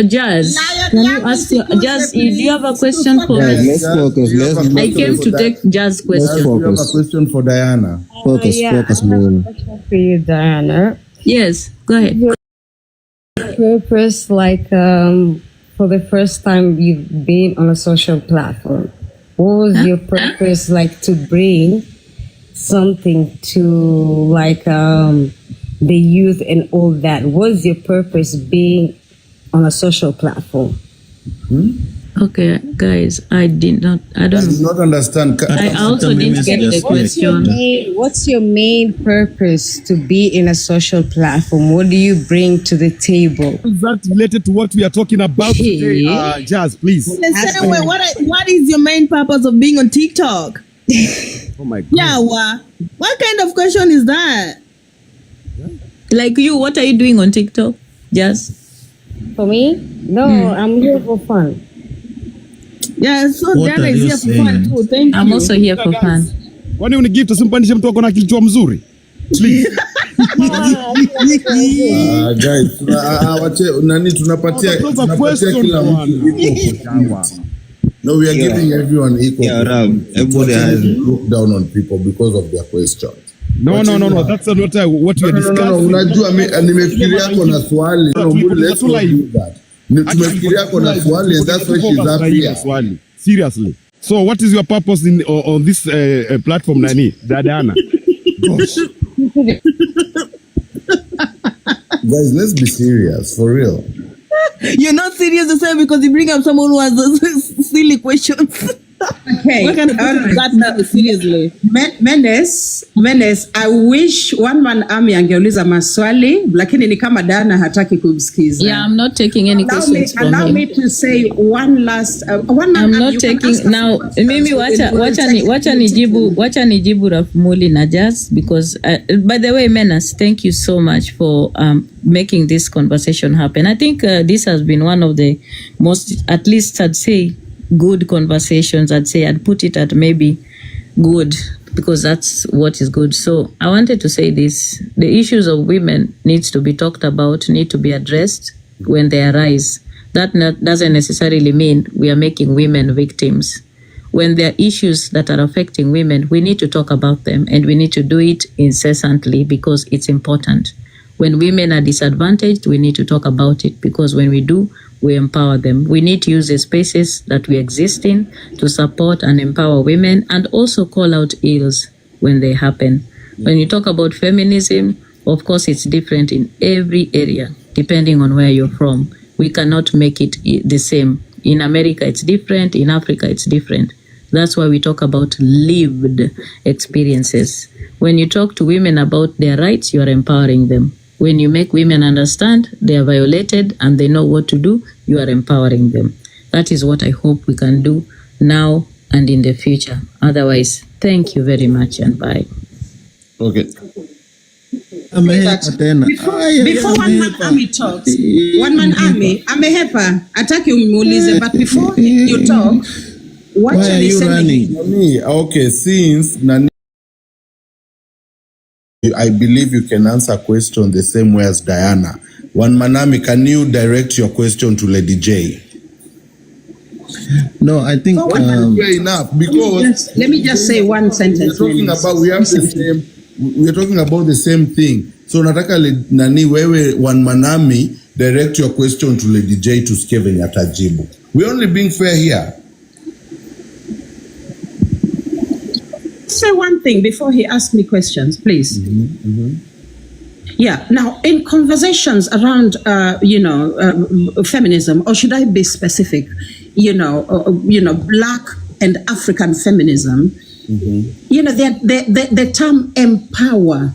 Jazz, can you ask your, Jazz, do you have a question for me? Let's focus. I came to take Jazz question. You have a question for Diana. Focus, man. For you, Diana. Yes, go ahead. Purpose, like, for the first time you've been on a social platform, what was your purpose, like, to bring something to, like, the youth and all that? What was your purpose being on a social platform? Okay, guys, I did not understand. I also didn't get the question. What's your main purpose to be in a social platform? What do you bring to the table? Is that related to what we are talking about today? Jazz, please. In the same way, what is your main purpose of being on TikTok? Oh my God. Yeah, what kind of question is that? Like you, what are you doing on TikTok, Jazz? For me? No, I'm here for fun. Yeah, so What Diana are is you here for fun saying? too. Thank I'm you. also here for fun. Kwani unigift usimpandishe mtu wako na kichwa mzuri? Please. Guys, tunapatia kila mtu equal. No, we are giving everyone equal. Everybody has look down on people because of their questions. No. That's not what we are discussing. Unajua nimefikiria kuna swali. Let's not do that. Tumefikiria kuna swali, and that's why she's up here. Seriously. So what is your purpose on this platform, Nani? Diana? Gosh. Guys, let's be serious, for real. You're not serious yourself because you bring up someone who has those silly questions. Okay. What kind of question is that? Seriously. Menace, I wish one man army angeuliza maswali, lakini ni kama Dana hataki kumsikiza. Yeah, I'm not taking any questions from allow him. me to say one last one man I'm army, not you can taking ask us now. questions. Mimi wacha nijibu Rafmuli na Jazz because by the way, Menace, thank you so much for making this conversation happen. I think this has been one of the most, at least I'd say, good conversations. I'd put it at maybe good because that's what is good. So I wanted to say this: the issues of women needs to be talked about, need to be addressed when they arise. That doesn't necessarily mean we are making women victims. When there are issues that are affecting women, we need to talk about them, and we need to do it incessantly because it's important. When women are disadvantaged, we need to talk about it because when we do, we empower them. We need to use the spaces that we exist in to support and empower women and also call out ills when they happen. When you talk about feminism, of course, it's different in every area, depending on where you're from. We cannot make it the same. In America, it's different. In Africa, it's different. That's why we talk about lived experiences. When you talk to women about their rights, you are empowering them. When you make women understand they are violated and they know what to do, you are empowering them. That is what I hope we can do now and in the future. Otherwise, thank you very much and bye. Okay. Before one man army talks, one man army, amehepa, ataki umuulize, but before you talk, what Why are you running? Okay, since Nani, I believe you can answer question the same way as Diana. One Manami, can you direct your question to Lady J? No, I think Fair enough, because let me just say one sentence. we're talking about the same thing. So nataka Nani wewe One Manami direct your question to Lady J to sikia venye atajibu. We're only being fair here. Say one thing before he asks me questions, please. Yeah. Now, in conversations around, feminism, or should I be specific? Black and African feminism. The term empower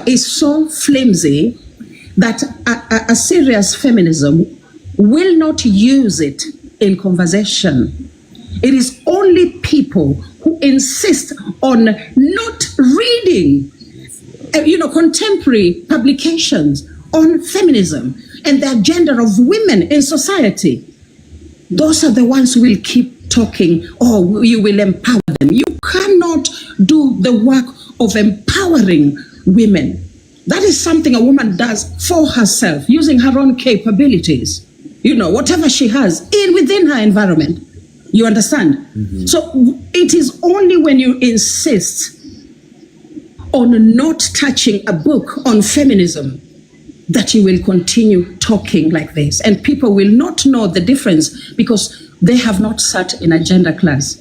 is so flimsy that a serious feminism will not use it in conversation. It is only people who insist on not reading, contemporary publications on feminism and the agenda of women in society. Those are the ones who will keep talking, oh, you will empower them. You cannot do the work of empowering women. That is something a woman does for herself, using her own capabilities, whatever she has within her environment. You understand? Mm-hmm. So it is only when you insist on not touching a book on feminism that you will continue talking like this. And people will not know the difference because they have not sat in a gender class.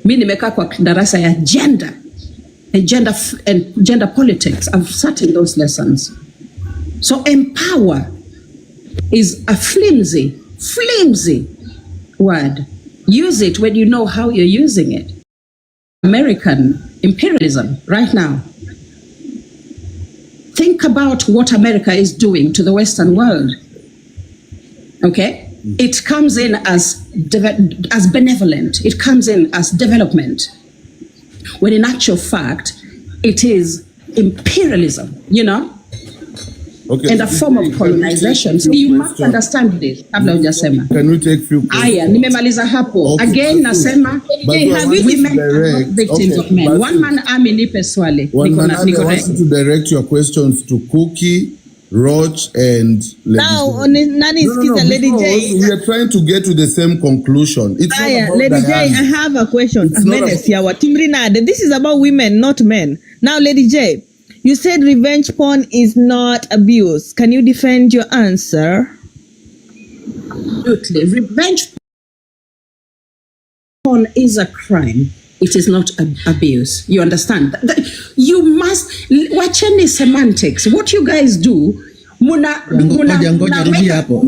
Mi nimekaa kwa darasa ya gender and gender politics. I've sat in those lessons. So empower is a flimsy word. Use it when you know how you're using it. American imperialism right now. Think about what America is doing to the Western world. Okay? It comes in as benevolent. It comes in as development. When in actual fact, it is imperialism, Okay. And a form of colonization. So you must understand this. Kabla hujasema. Can we take few questions? Aya, nimemaliza hapo. Okay, Again, nasema, women are not victims of men. One man army nipe swali. One man army wants you to direct your questions to Cookie, Roach, and Lady Now, J. Nani is Lady J. We are trying to get to the same conclusion. It's not about Lady J, Diana. I have a question. It's not Manace, this is about women, not men. Now, Lady J, you said revenge porn is not abuse. Can you defend your answer? Absolutely. Revenge porn is a crime. It is not abuse. You understand? You must, wacheni semantics. What you guys do, Ngoja, rudi hapo.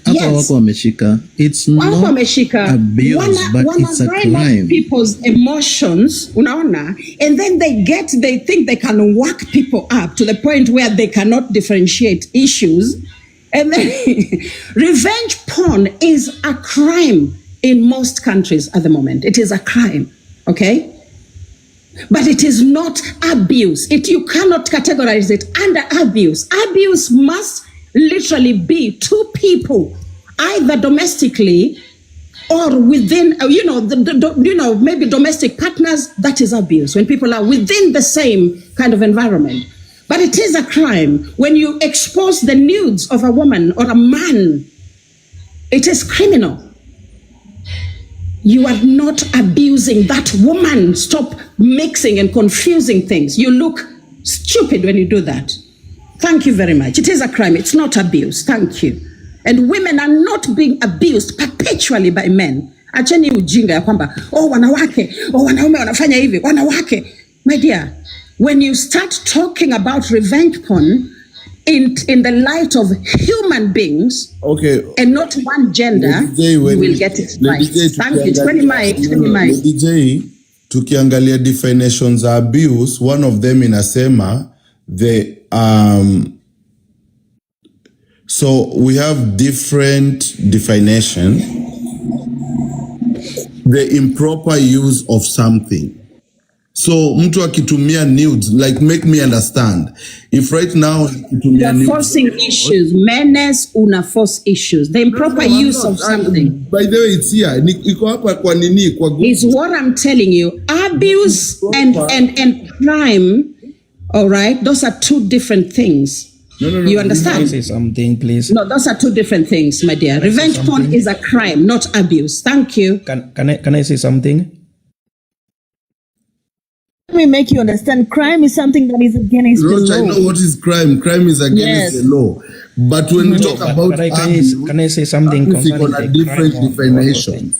Hapo wako wameshika. It's not abuse, but it's a crime. People's emotions, unaona, and then they think they can work people up to the point where they cannot differentiate issues. And then revenge porn is a crime in most countries at the moment. It is a crime, okay? But it is not abuse. You cannot categorize it under abuse. Abuse must literally be two people, either domestically or within, maybe domestic partners. That is abuse, when people are within the same kind of environment. But it is a crime when you expose the nudes of a woman or a man. It is criminal. You are not abusing that woman. Stop mixing and confusing things. You look stupid when you do that. Thank you very much. It is a crime. It's not abuse. Thank you. And women are not being abused perpetually by men. Acheni ujinga ya kwamba, wanawake, wanaume wanafanya hivi, wanawake. My dear, when you start talking about revenge porn in the light of human beings, okay, and not one gender, you will get it right. Thank you. 20 mic. Lady J, tukiangalia definitions of abuse, one of them inasema so we have different definition. The improper use of something. So mtu akitumia nudes, like, make me understand. If right now you're forcing issues, Manace una force issues. The improper use of something. By the way, it's here. Iko hapa kwa nini? Kwa Google. Is what I'm telling you. Abuse and crime, all right? Those are two different things. No. You understand? Can I say something, please? No, those are two different things, my dear. Revenge porn is a crime, not abuse. Thank you. Can I say something? Let me make you understand. Crime is something that is against the law. I know what is crime. Crime is against the law. But when we talk about abuse, can I say something concerning a different definition?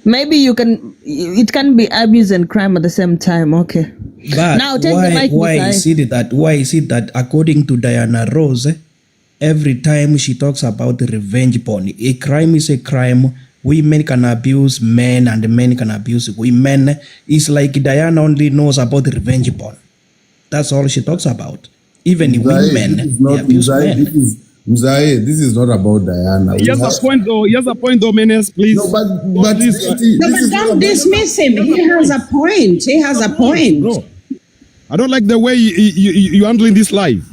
Maybe it can be abuse and crime at the same time. Okay. But now take the mic. Why is it that according to Diana Rose, every time she talks about the revenge porn, a crime is a crime. Women can abuse men and men can abuse women. It's like Diana only knows about the revenge porn. That's all she talks about. Even women abuse men. Mzae, this is not about Diana. He has a point though, Manace, please. No, but please, Don't dismiss him. He has a point. He has a point. No. I don't like the way you handling this live.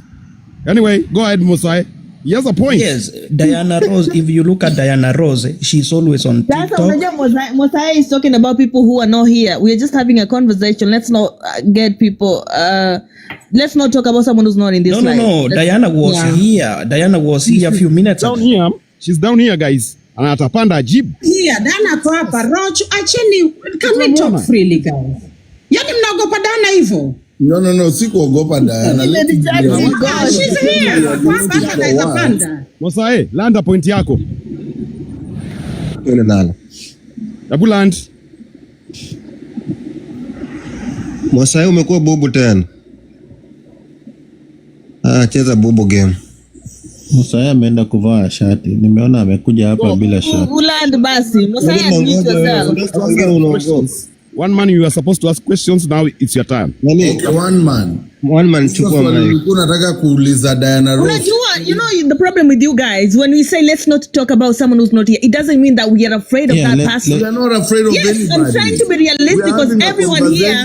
Anyway, go ahead, Mosai. He has a point. Yes, Diana Rose, if you look at Diana Rose, she's always on That's TikTok. Mosai is talking about people who are not here. We're just having a conversation. Let's not get people. Let's not talk about someone who's not in this live. No. Diana was here. Diana was here a few minutes down ago. Here. She's down here, guys. And atapanda jibu. Here, Dana kwa hapa. Roach, acheni. Can we talk freely, guys? Yani mnaogopa Dana hivyo? No, sikuogopa Diana. She's here. Kwa hapa anaweza panda. Mosai, landa point yako. Ile nalo. Hebu land. Mosai umekuwa bubu tena. Cheza bubu game. Mosai ameenda kuvaa shati. Nimeona amekuja hapa bila shati. Uland basi. Mosai admit yourself. One man, you are supposed to ask questions. Now it's your time. Okay, one man. Chukua mic. Unataka kuuliza Diana Rose. You know the problem with you guys, when we say let's not talk about someone who's not here, it doesn't mean that we are afraid of that person. We are not afraid of anybody. Yes, I'm trying to be realistic because everyone here,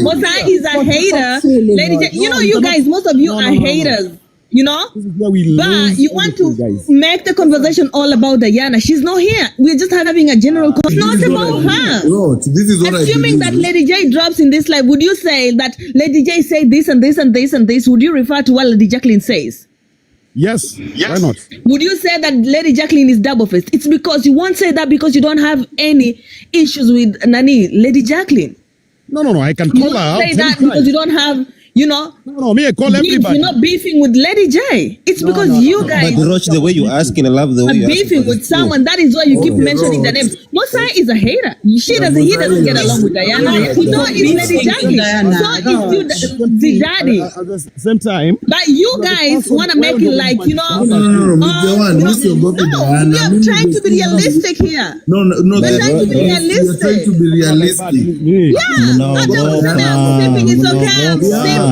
Mosai is a hater. Lady, you guys, most of you are haters. You know, but you want to make the conversation all about Diana. She's not here. We're just having a general conversation. It's not about her. No, this is what assuming that Lady J drops in this live, would you say that Lady J said this and this and this and this? Would you refer to what Lady Jacqueline says? Yes. Why not? Would you say that Lady Jacqueline is double-faced? It's because you won't say that because you don't have any issues with Lady Jacqueline. No. I can call her out. Say that because you don't have. No, me, I call everybody. You're not beefing with Lady J. It's because you guys But Roach, the way you asking, I love the way you beefing with someone. That is why you keep mentioning the names. Mosai is a hater. He doesn't get along with Diana. So is Lady Jackie. So is Bigdaddy. At the same time. But you guys want to make it like, we are trying to be realistic here. No. We're trying to be realistic. Trying to be realistic. Yeah. Not just I'm sipping. It's okay. I'm sipping.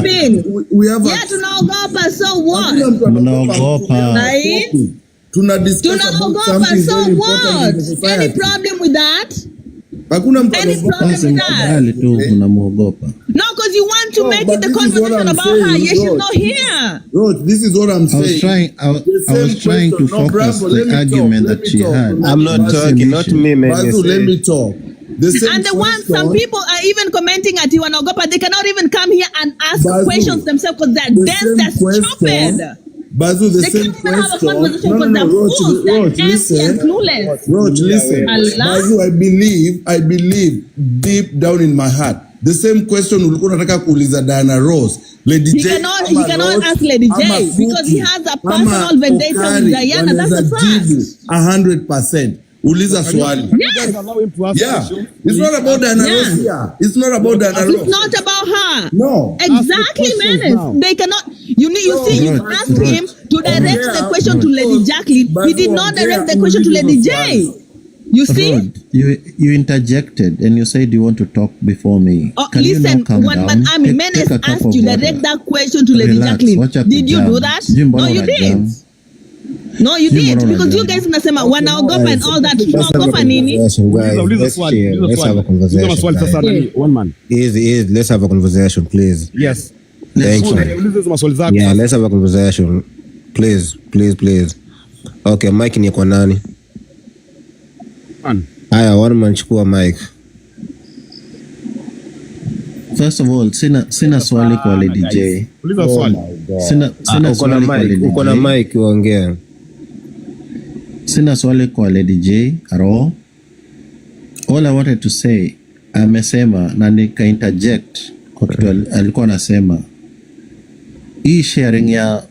We have tunaogopa, so what? Mnaogopa. Tunaogopa, so what? Any problem with that? Any problem with that? No, because you want to make it the conversation about her. Yes, she's not here. Bro, this is what I'm saying. I was trying to focus the argument that she had. I'm not talking, not me, man. Let me talk. Some people are even commenting at you and Ogopa. They cannot even come here and ask questions themselves because they're dense, they're stupid. Bazu, they can't even have a conversation because they're fools, they're empty and clueless. Roach, listen. Bazu, I believe deep down in my heart, the same question ulikuwa unataka kuuliza Diana Rose. Lady J. He cannot ask Lady J because he has a personal vendetta with Diana. That's a fact. 100%. Uliza swali. Yes. Yeah. It's not about Diana Rose here. It's not about Diana Rose. It's not about her. No. Exactly, Manace. They cannot. You asked him to direct the question to Lady Jacqueline. He did not direct the question to Lady J. You see? You interjected and you said you want to talk before me. Listen, when Manace asked you direct that question to Lady Jacqueline, did you do that? No, you didn't. No, you did because you guys unasema wanaogopa and all that. Tunaogopa nini? Let's have a conversation. One man. Easy. Let's have a conversation, please. Yes. Thank you. Yeah, let's have a conversation. Please. Okay, mic ni kwa nani? Haya, one man chukua mic. First of all, sina swali kwa Lady J. Uliza swali. Sina swali kwa Lady J. Uko na mic uongea. Sina swali kwa Lady J at all. All I wanted to say, amesema na nika interject kwa kitu alikuwa anasema. Hii sharing ya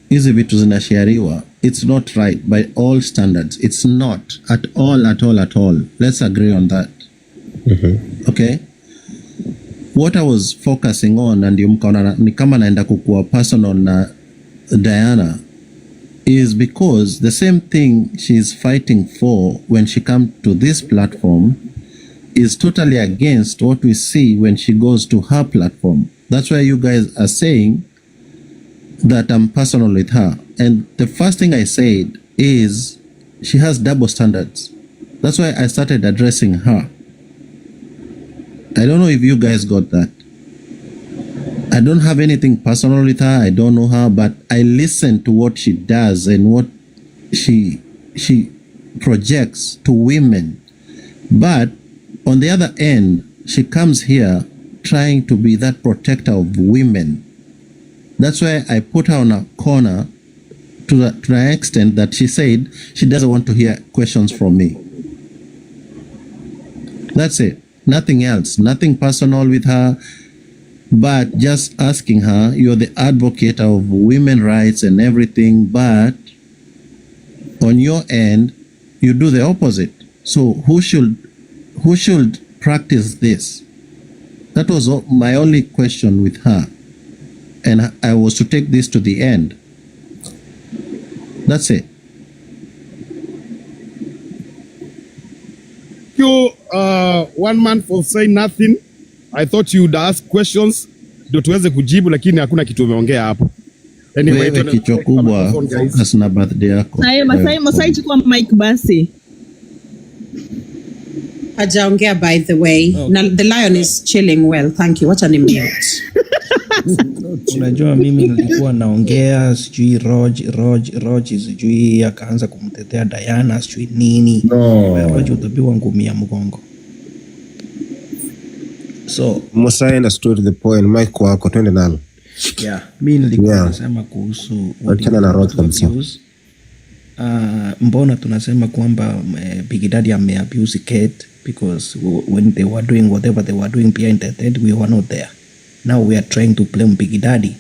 hizi vitu zinashariwa, it's not right by all standards. It's not at all. Let's agree on that. Okay? What I was focusing on and mkaona ni kama naenda kukua personal na Diana is because the same thing she's fighting for when she comes to this platform is totally against what we see when she goes to her platform. That's why you guys are saying that I'm personal with her. And the first thing I said is she has double standards. That's why I started addressing her. I don't know if you guys got that. I don't have anything personal with her. I don't know her, but I listen to what she does and what she projects to women. But on the other end, she comes here trying to be that protector of women. That's why I put her on a corner to the extent that she said she doesn't want to hear questions from me. That's it. Nothing else. Nothing personal with her, but just asking her, you're the advocate of women's rights and everything, but on your end, you do the opposite. So who should practice this? That was my only question with her. And I was to take this to the end. That's it. You, one man for saying nothing. I thought you'd ask questions ndio tuweze kujibu, lakini hakuna kitu umeongea hapo. Anyway, wewe kichwa kubwa focus na birthday yako. Masai chukua mic basi. Hajaongea by the way. Okay. Now the lion is chilling well. Thank you. Wacha ni mute. Unajua mimi nilikuwa naongea sijui Roge sijui akaanza kumtetea Diana sijui nini. Roge utapiwa ngumi ya mgongo. So Musa understood the point. Mike wako twende nalo. Yeah, mimi nilikuwa nasema kuhusu achana na Roge kabisa. Mbona tunasema kwamba Bigdaddy ameabuse Kate because when they were doing whatever they were doing behind the head, we were not there. Now we are trying to blame Bigdaddy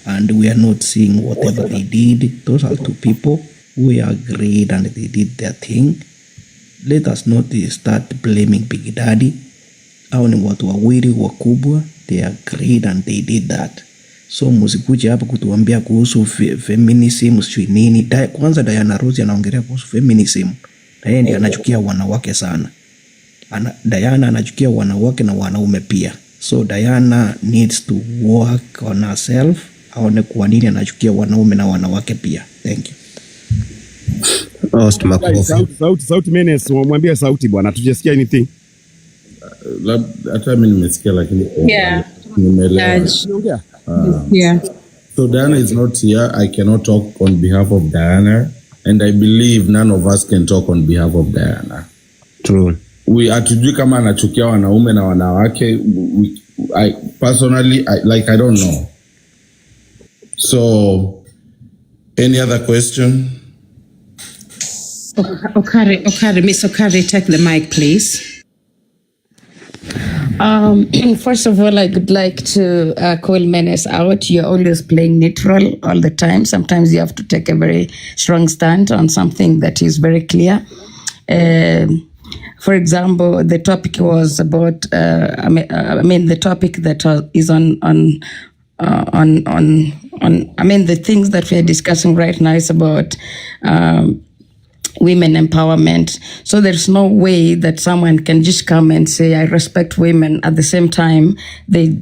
and we are not seeing whatever they did. Those are two people who agreed and they did their thing. Let us not start blaming Bigdaddy. Hao ni watu wawili wakubwa, they agreed and they did that. So msikuja hapa kutuambia kuhusu feminism sio nini. Kwanza Diana Rose anaongelea kuhusu feminism. Na yeye ndiye anachukia wanawake sana. Diana anachukia wanawake na wanaume pia. So Diana needs to work on herself. Aone kwa nini anachukia wanaume na wanawake pia. Thank you. Sauti Manace, mwambie sauti bwana, tujasikia anything. Hata mimi nimesikia lakini nimeelewa. Yeah. So Diana is not here. I cannot talk on behalf of Diana, and I believe none of us can talk on behalf of Diana. True. We atujui kama anachukia wanaume na wanawake. I personally, I don't know. So, any other question? Okari, Miss Okari, take the mic, please. First of all, I would like to call Manace out. You're always playing neutral all the time. Sometimes you have to take a very strong stand on something that is very clear. For example, the topic was about. The topic that is on. The things that we are discussing right now is about. Women empowerment. So there's no way that someone can just come and say, I respect women. At the same time, they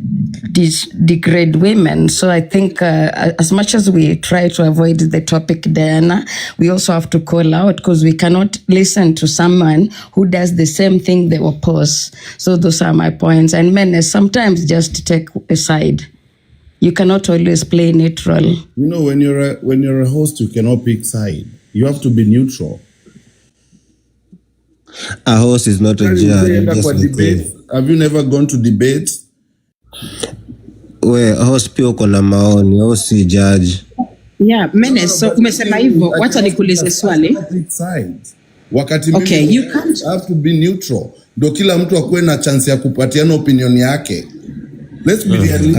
degrade women. So I think as much as we try to avoid the topic, Diana, we also have to call out because we cannot listen to someone who does the same thing they oppose. So those are my points. And Manace, sometimes just take a side. You cannot always play neutral. You know, when you're a host, you cannot pick side. You have to be neutral. A host is not a judge. Have you never gone to debates? A host pia uko na maoni, host si judge. Yeah, Manace, so umesema hivyo, wacha nikuulize swali. Wakati you can't have to be neutral. Ndio kila mtu akuwe na chance ya kupatiana opinion yake. Let's be realistic.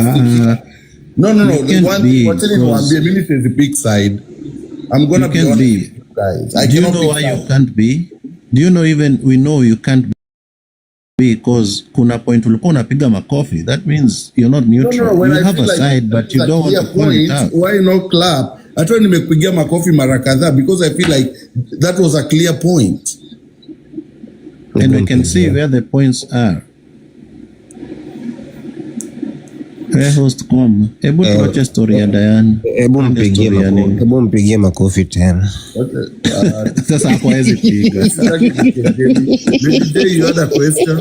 No. Mimi is big side. I'm gonna be honest with you guys. Do you know why you can't be? Do you know we know you can't be because kuna point ulikuwa unapiga makofi. That means you're not neutral. You have a side but you don't want to call it out. Why not clap? Hata nimekupigia makofi mara kadhaa because I feel like that was a clear point. And we can see where the points are. host come. Hebu tuache story ya Diana. Hebu mpigie makofi tena. Sasa hapo hawezi piga. You had a question?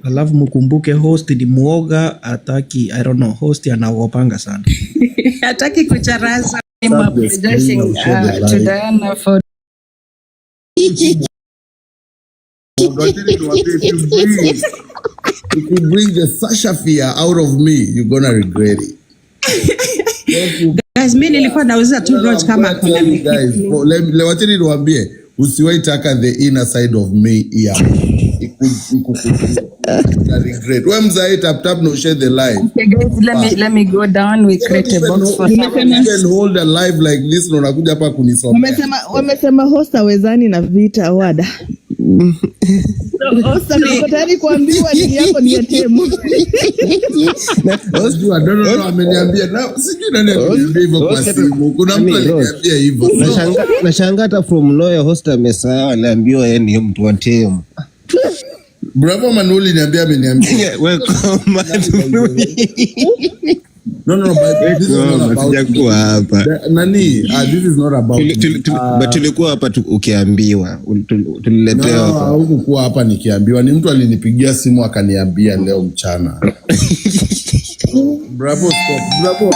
Alafu mkumbuke host ni muoga, ataki, I don't know, host anaogopanga sana. Hataki kucharaza. I'm apologizing to Diana for If you bring the Sasha fear out of me, you're gonna regret it. Guys, mimi nilikuwa nauza tu Roach kama kuna guys, wacheni niwaambie, usiwahi taka the inner side of me here. Regret. Wewe mzae tap no share the life. Okay, guys, let me go down. We create a box for someone. You can hold a life like this, na unakuja hapa kunisomea. Wamesema host hawezani na vita wada. Host niko tayari kuambiwa nini yako ni yatemu. Host I don't know ameniambia na sijui nani ameniambia hivyo kwa simu. Kuna mtu aliniambia hivyo. Nashangaa hata from lawyer host amesahau aliambiwa yeye ni mtu wa temu. Bravo Manuli niambia ameniambia. Welcome. No, but this is not about hapa. Nani, this is not about but tulikuwa hapa ukiambiwa, tuliletewa hapa. No, hukuwa hapa nikiambiwa, ni mtu alinipigia simu akaniambia leo mchana. Bravo, stop. Bravo,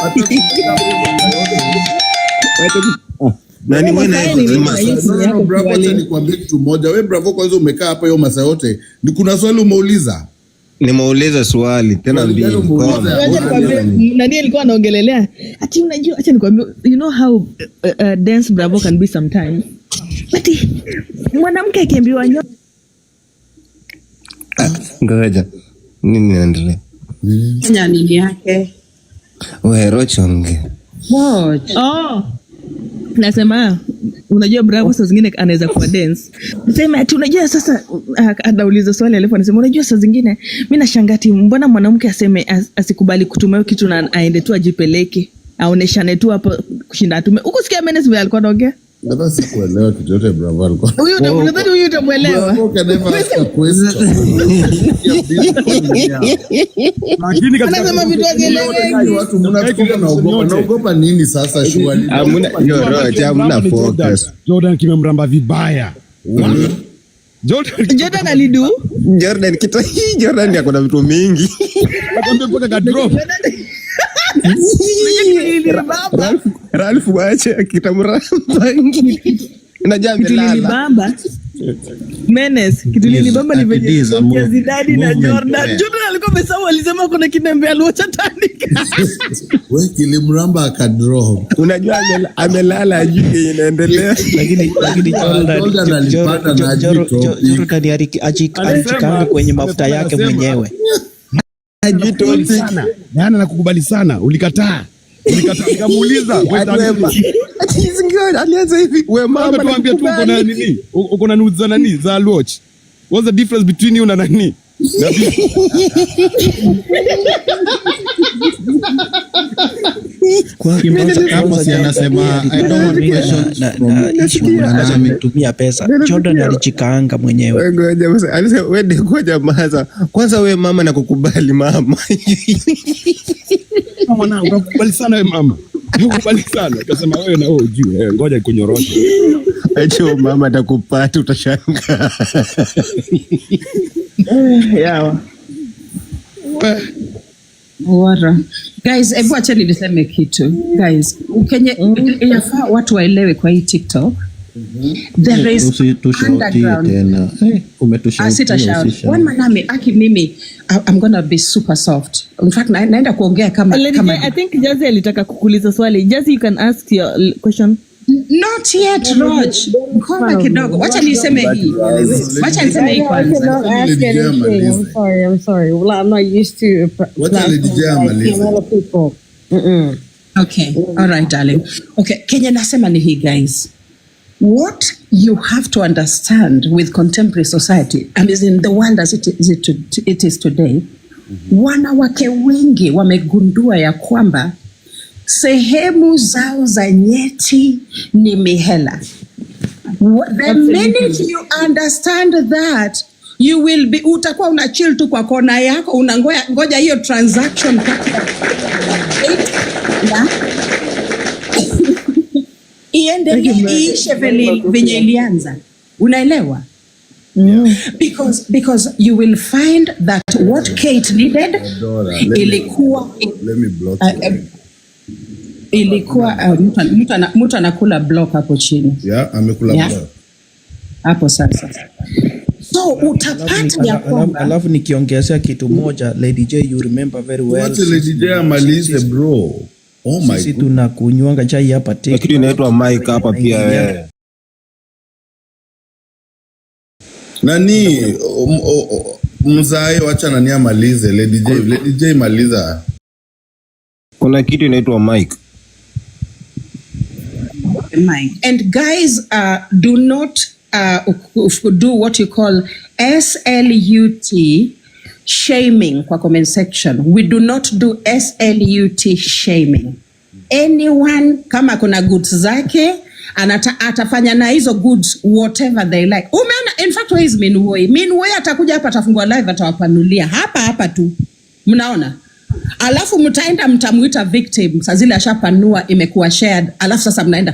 nani wewe no, Bravo, acha nikwambie kitu moja. Wewe Bravo, kwanza umekaa hapa hiyo masaa yote. Ni kuna swali umeuliza? Nimeuliza swali tena mbili. Nani alikuwa anaongelelea? Ati unajua, acha nikwambie, you know how dance Bravo can be sometimes. Ati mwanamke akiambiwa ngoja. Nini inaendelea? Nini yake? Wewe Rochonge. What? Nasema unajua Bravo saa zingine anaweza kuwa dance. Nasema ati unajua sasa anauliza swali alafu anasema unajua saa zingine mimi nashangaa ati mbona mwanamke aseme asikubali kutumia kitu na aende tu ajipeleke. Aoneshane tu hapo kushinda atume. Uko sikia Manace vile alikuwa anaongea? Ndio sikuelewa kitu yote Bravo alikuwa. Huyu utamuelewa. Okay, never ask a question. Lakini anasema vitu vingi. Watu mnafikiri naogopa nini sasa shughuli? Hamna focus. Jordan kimemramba vibaya. Jordan alidu. Jordan yako na vitu mingi. Nakwambia mpaka ka drop. Ralph wache akitamramba. Unajua amelala. Manace, kitu nilibamba ni venye Bigdaddy na Jordan. Jordan alikuwa amesahau alisema kuna kinembe aliwacha tandika. Wewe kilimramba akadrop. Unajua amelala juu inaendelea. Lakini Jordan alijikanga kwenye mafuta yake mwenyewe. Ajitoli sana. Yana nakukubali sana. Ulikataa nikamuuliza alianza hivi wewe mama tuambia tu uko na nini? Uko na nudes za nani? Za watch. What's the difference between you na nani? Hapo si anasema I don't want questions na ametumia pesa. Jordan alijikaanga mwenyewe. Ngoja maza. Kwanza wewe mama nakukubali mama. Mama na ukakubali sana wewe mama. Ukubali sana. Akasema wewe na wewe ujue. Ngoja ikunyoroshe. Acha mama atakupata utashangaa. Yawa. Wara. Guys, hebu acha niseme kitu. Guys, inafaa watu waelewe kwa hii TikTok. There is underground. Umetushautia. One maname aki mimi I'm gonna be super soft. In fact naenda kuongea kama I think Jazi alitaka kukuuliza swali. Jazi, you can ask your question. Not yet, Roj. Koma kidogo. Wacha niseme hii. Wacha niseme hii kwanza. I'm sorry. Well, I'm not used to people. Okay. All right, darling. Okay. Kenya nasema ni hii, guys. What you have to understand with contemporary society, and is in the world as it is today, wanawake wengi wamegundua ya kwamba sehemu zao za nyeti ni mihela. The minute you understand that, you will be, utakuwa una chill tu kwa kona yako, unangoja hiyo transaction iendelee iishe venye ilianza. Unaelewa? Because you will find that what Kate needed ilikuwa mtu anakula block hapo chini. Amekula block. Hapo sasa. So utapata ya kwamba alafu nikiongezea kitu moja, Lady J, you remember very well. What Lady J amalize bro. Oh my God. Sisi tunakunywanga chai hapa teki. Kitu inaitwa mic hapa pia wewe. Nani mzae wacha nani amalize. Lady J maliza. Kuna kitu inaitwa mic. And guys, do not do what you call SLUT shaming kwa comment section. We do not do SLUT shaming. Anyone kama kuna goods zake atafanya na hizo goods whatever they like. Umeona, in fact where is Minwoi atakuja hapa atafungua live atawapanulia hapa tu. Mnaona? Alafu mtaenda mtamuita victim, saa zile ashapanua imekuwa shared, alafu sasa mnaenda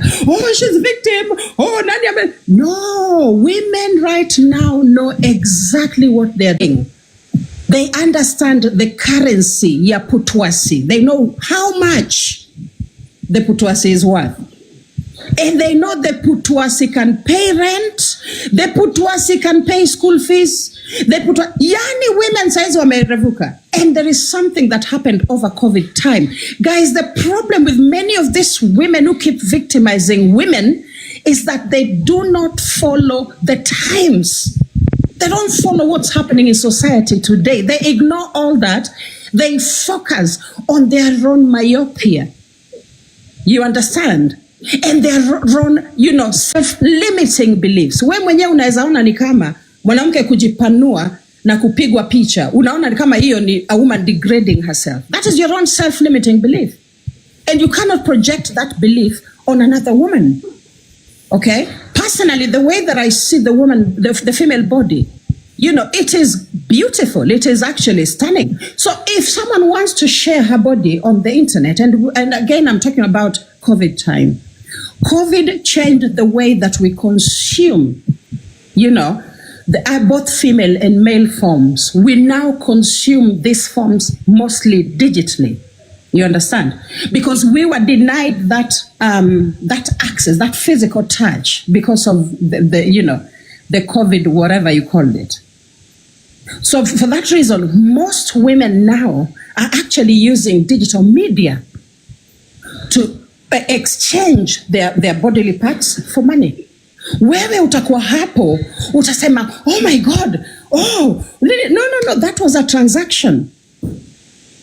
she's victim, nani no, women right now know exactly what they're doing. They understand the currency ya putwasi. They know how much the putwasi is worth. And they know the putwasi can pay rent, the putwasi can pay school fees, yani women size wamerevuka. And there is something that happened over COVID time. Guys, the problem with many of these women who keep victimizing women is that they do not follow the times. They don't follow what's happening in society today. They ignore all that. They focus on their own myopia. You understand? And their own, self-limiting beliefs. Wewe mwenyewe unaweza ona ni kama mwanamke kujipanua na kupigwa picha, unaona ni kama hiyo ni a woman degrading herself. That is your own self-limiting belief. And you cannot project that belief on another woman. Okay? Personally, the way that I see the woman, the female body, it is beautiful. It is actually stunning. So if someone wants to share her body on the internet, and again, I'm talking about COVID time. COVID changed the way that we consume, both female and male forms. We now consume these forms mostly digitally. You understand? Because we were denied that access, that physical touch, because of the COVID, whatever you called it. So for that reason, most women now are actually using digital media to exchange their bodily parts for money. Wewe utakuwa hapo, utasema, oh my God, no, that was a transaction.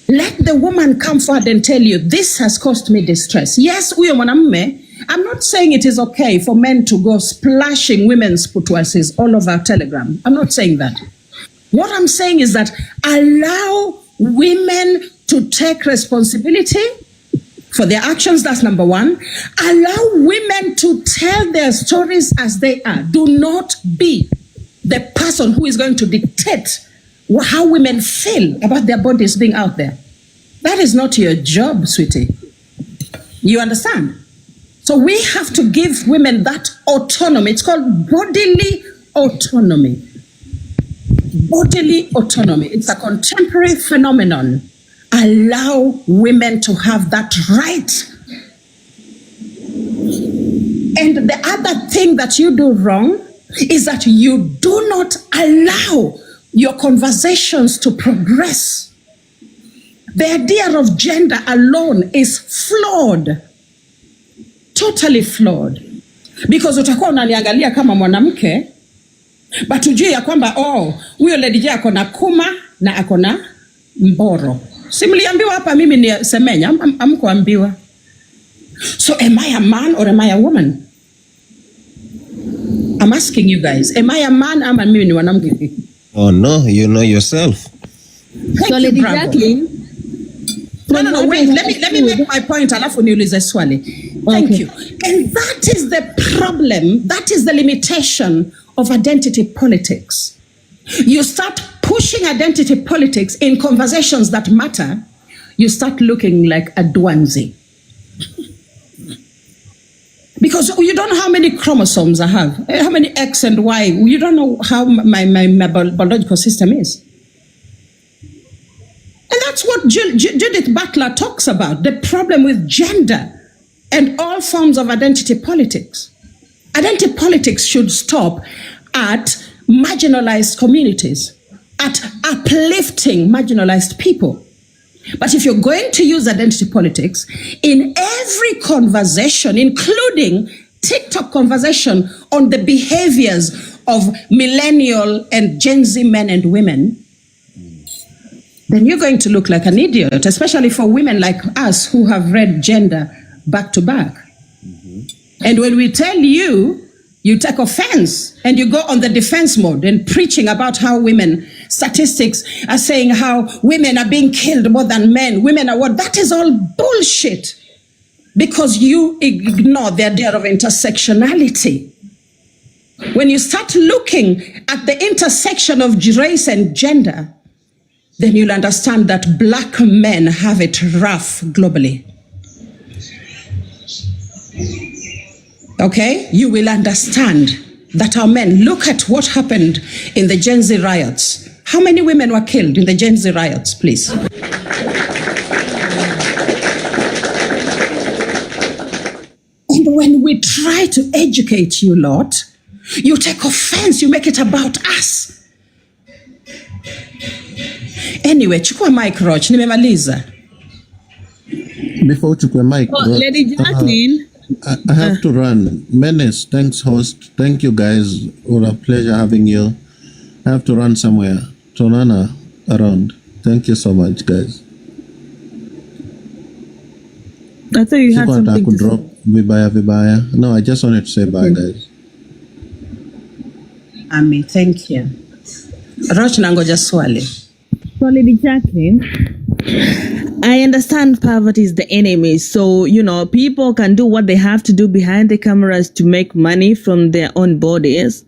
Let the woman come forward and tell you, this has caused me distress. Yes, uyo mwanamume, I'm not saying it is okay for men to go splashing women's putwasis all over Telegram. I'm not saying that. What I'm saying is that allow women to take responsibility for their actions. That's number one. Allow women to tell their stories as they are. Do not be the person who is going to dictate how women feel about their bodies being out there. That is not your job, sweetie. You understand? So we have to give women that autonomy. It's called bodily autonomy. Bodily autonomy. It's a contemporary phenomenon. Allow women to have that right. And the other thing that you do wrong is that you do not allow your conversations to progress. The idea of gender alone is flawed. Totally flawed. Because utakuwa unaniangalia kama mwanamke, but ujue ya kwamba huyo Lady J ako na kuma na ako na mboro. Simliambiwa hapa mimi ni semenya, amkuambiwa. So am I a man or am I a woman? I'm asking you guys, am I a man ama mimi ni mwanamke? Oh no, you know yourself. So Lady Jacqueline. No, wait, let me make my point, alafu niulize swali. Thank you. And that is the problem, that is the limitation of identity politics. You start pushing identity politics in conversations that matter, you start looking like a Dwanzi. Because you don't know how many chromosomes I have, how many X and Y. You don't know how my biological system is. And that's what Judith Butler talks about, the problem with gender and all forms of identity politics. Identity politics should stop at marginalized communities, at uplifting marginalized people. But if you're going to use identity politics in every conversation, including TikTok conversation on the behaviors of millennial and Gen Z men and women, then you're going to look like an idiot, especially for women like us who have read gender back to back. And when we tell you, you take offense and you go on the defense mode and preaching about how statistics are saying how women are being killed more than men. Women are what? That is all bullshit because you ignore the idea of intersectionality. When you start looking at the intersection of race and gender, then you'll understand that black men have it rough globally. Okay? You will understand that our men, look at what happened in the Gen Z riots. How many women were killed in the Gen Z riots, please? And when we try to educate you lot, you take offense, you make it about us. Anyway, chukua mic, Roch, nimemaliza. Before chukua mic, Lady Jacqueline. I have to run. Manace, thanks host. Thank you guys. It was a pleasure having you. I have to run somewhere. Tonana around. Thank you so much, guys. I thought you had something to drop. Vibaya. No, I just wanted to say bye, guys. Ami, thank you. Roch nangoja swali. So, Lady Jacqueline, I understand poverty is the enemy. So, people can do what they have to do behind the cameras to make money from their own bodies.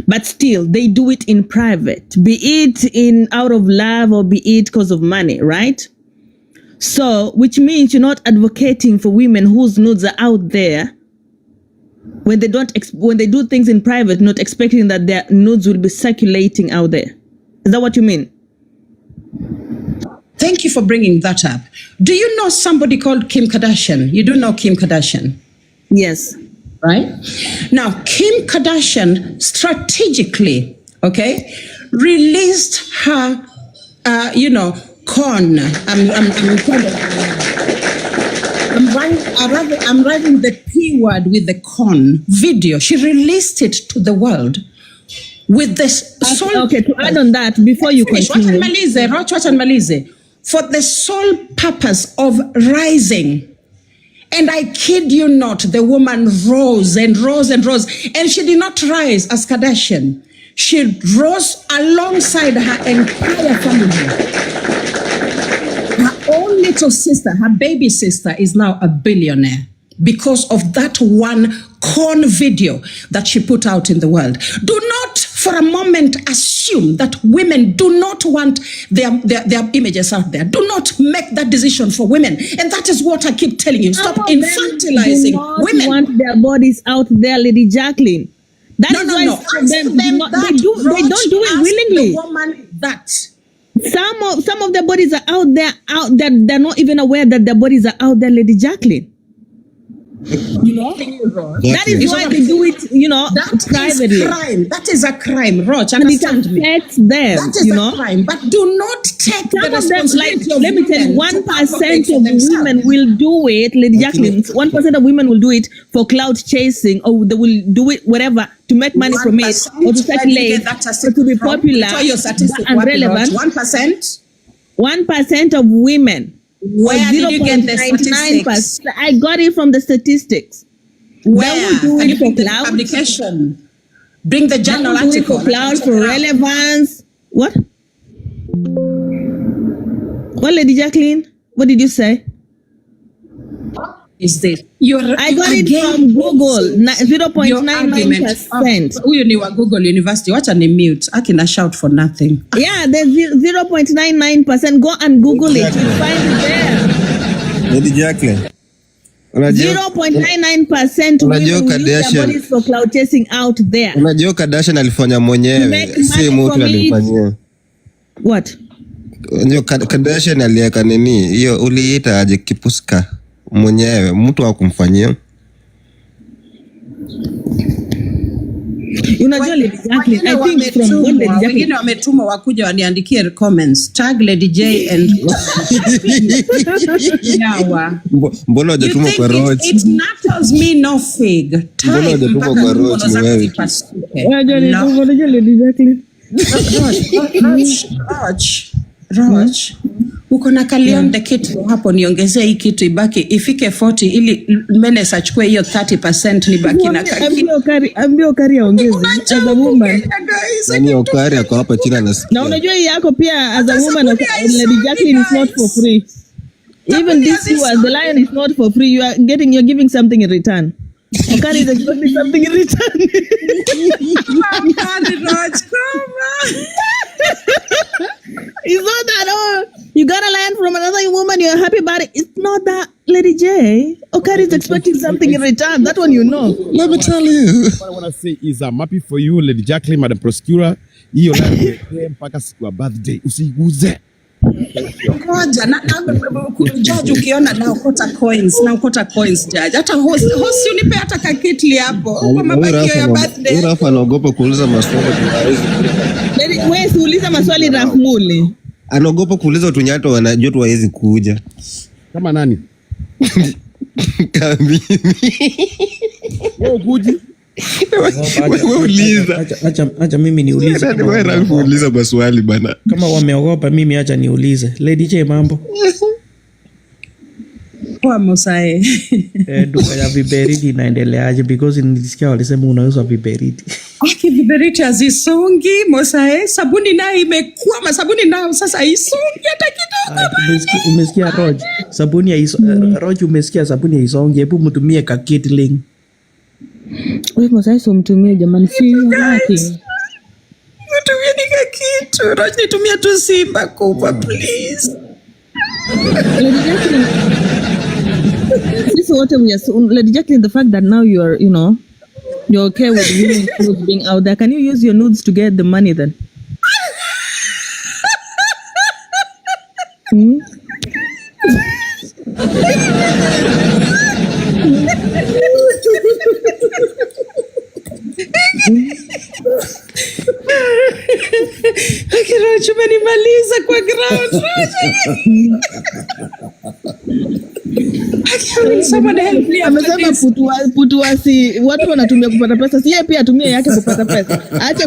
But still, they do it in private, be it out of love or be it because of money, right? So, which means you're not advocating for women whose nudes are out there when they do things in private, not expecting that their nudes will be circulating out there. Is that what you mean? Thank you for bringing that up. Do you know somebody called Kim Kardashian? You do know Kim Kardashian? Yes. Right? Now, Kim Kardashian strategically, released her, con. I'm writing the P word with the con video. She released it to the world with this. Okay, to add on that, before you continue. For the sole purpose of rising. And I kid you not, the woman rose and rose and rose. And she did not rise as Kardashian. She rose alongside her entire family. Her own little sister, her baby sister, is now a billionaire because of that one con video that she put out in the world. Do not for a moment assume that women do not want their images out there. Do not make that decision for women. And that is what I keep telling you. Stop infantilizing women. They want their bodies out there, Lady Jacqueline. That is why they don't do it willingly. The woman that. Some of their bodies are out there. They're not even aware that their bodies are out there, Lady Jacqueline. That is why they do it, privately. That is a crime, Roch. Understand me. That is a crime. But do not take the responsibility of let me tell you, 1% of women will do it, Lady Jacqueline. 1% of women will do it for cloud chasing, or they will do it whatever to make money from it, or to circulate, or to be popular and relevant. 1% of women. Where did you get the statistics? I got it from the statistics. Where? Can you bring the publication? Bring the journal article. For cloud, for relevance. What? What, Lady Jacqueline? What did you say? is this? I got it from Google, 0.99%. Huyu ni wa Google University. Wacha ni mute. Akina shout for nothing. Yeah, there's 0.99%. Go and Google it. You'll find it there. Lady Jacqueline. 0.99% women use their bodies for cloud chasing out there. Unajua Kardashian alifanya mwenyewe, si mtu alimfanyia. What? Unajua Kardashian aliweka nini? Hiyo uliita aje kipuska mwenyewe, mtu hakumfanyia. Unajua Lady Jacqueline, I think from when Lady Jacqueline wengine wametuma wakuja waniandikie comments tag Lady J and yawa. Mbona hujatuma kwa Roach? It matters me no fig. Mbona hujatuma kwa Roach ni wewe? Unajua Lady Jacqueline. Roach. Uko na Kalionde kitu hapo, niongezee hii kitu ibaki ifike 40 ili Manace achukue hiyo 30% nibaki na kaki. Ambio Okari aongeze as a woman. Nani Okari ako hapa chini anasikia. Na unajua hii yako pia as a woman, Lady Jacqueline is not for free. Even this the lion is not for free. You're giving something in return. Okari is expecting something in return. Roach, come on. It's not that, you got a lion from another woman, you're happy about it. It's not that, Lady J. Okari is expecting something in return. That one you know. Let me tell you. What I want to say is I'm happy for you, Lady Jacqueline, Madam Prosecutor. Hiyo live mpaka siku ya birthday. Usiguze. Ngoja na judge ukiona na ukota coins judge. Hata host unipe hata kakitli hapo. Kwa mabakio ya birthday. Wewe hapa anaogopa kuuliza maswali. Wewe uliza maswali Rahmuli. Anaogopa kuuliza tunyato wanajua tu hawezi kuja. Kama nani? Kama wewe kuji? Wewe uliza. Acha mimi niulize. Wewe rafu uliza maswali bana. Kama wameogopa mimi acha niulize. Lady J mambo. Kwa Mosae. Duka ya viberiti inaendeleaje? Because nilisikia walisema unauza viberiti. Aki viberiti hazisongi Mosae, sabuni nayo imekwama, sabuni nayo sasa isongi hata kidogo. Umesikia Roach? Sabuni ya Roach, umesikia sabuni ya isongi, hebu mtumie ka Kitling. Wewe Mosae so mtumie jamani, si yake. Mtumie nika kitu. Roach nitumie tu Simba Kopa please. This is what we are so, Lady Jacqueline, the fact that now you're okay with women's clothes being out there. Can you use your nudes to get the money then? Roach umenimaliza kwa ground. Someone help me. Amesema putuasi watu wanatumia kupata pesa, si yeye pia atumie yake kupata pesa. Acha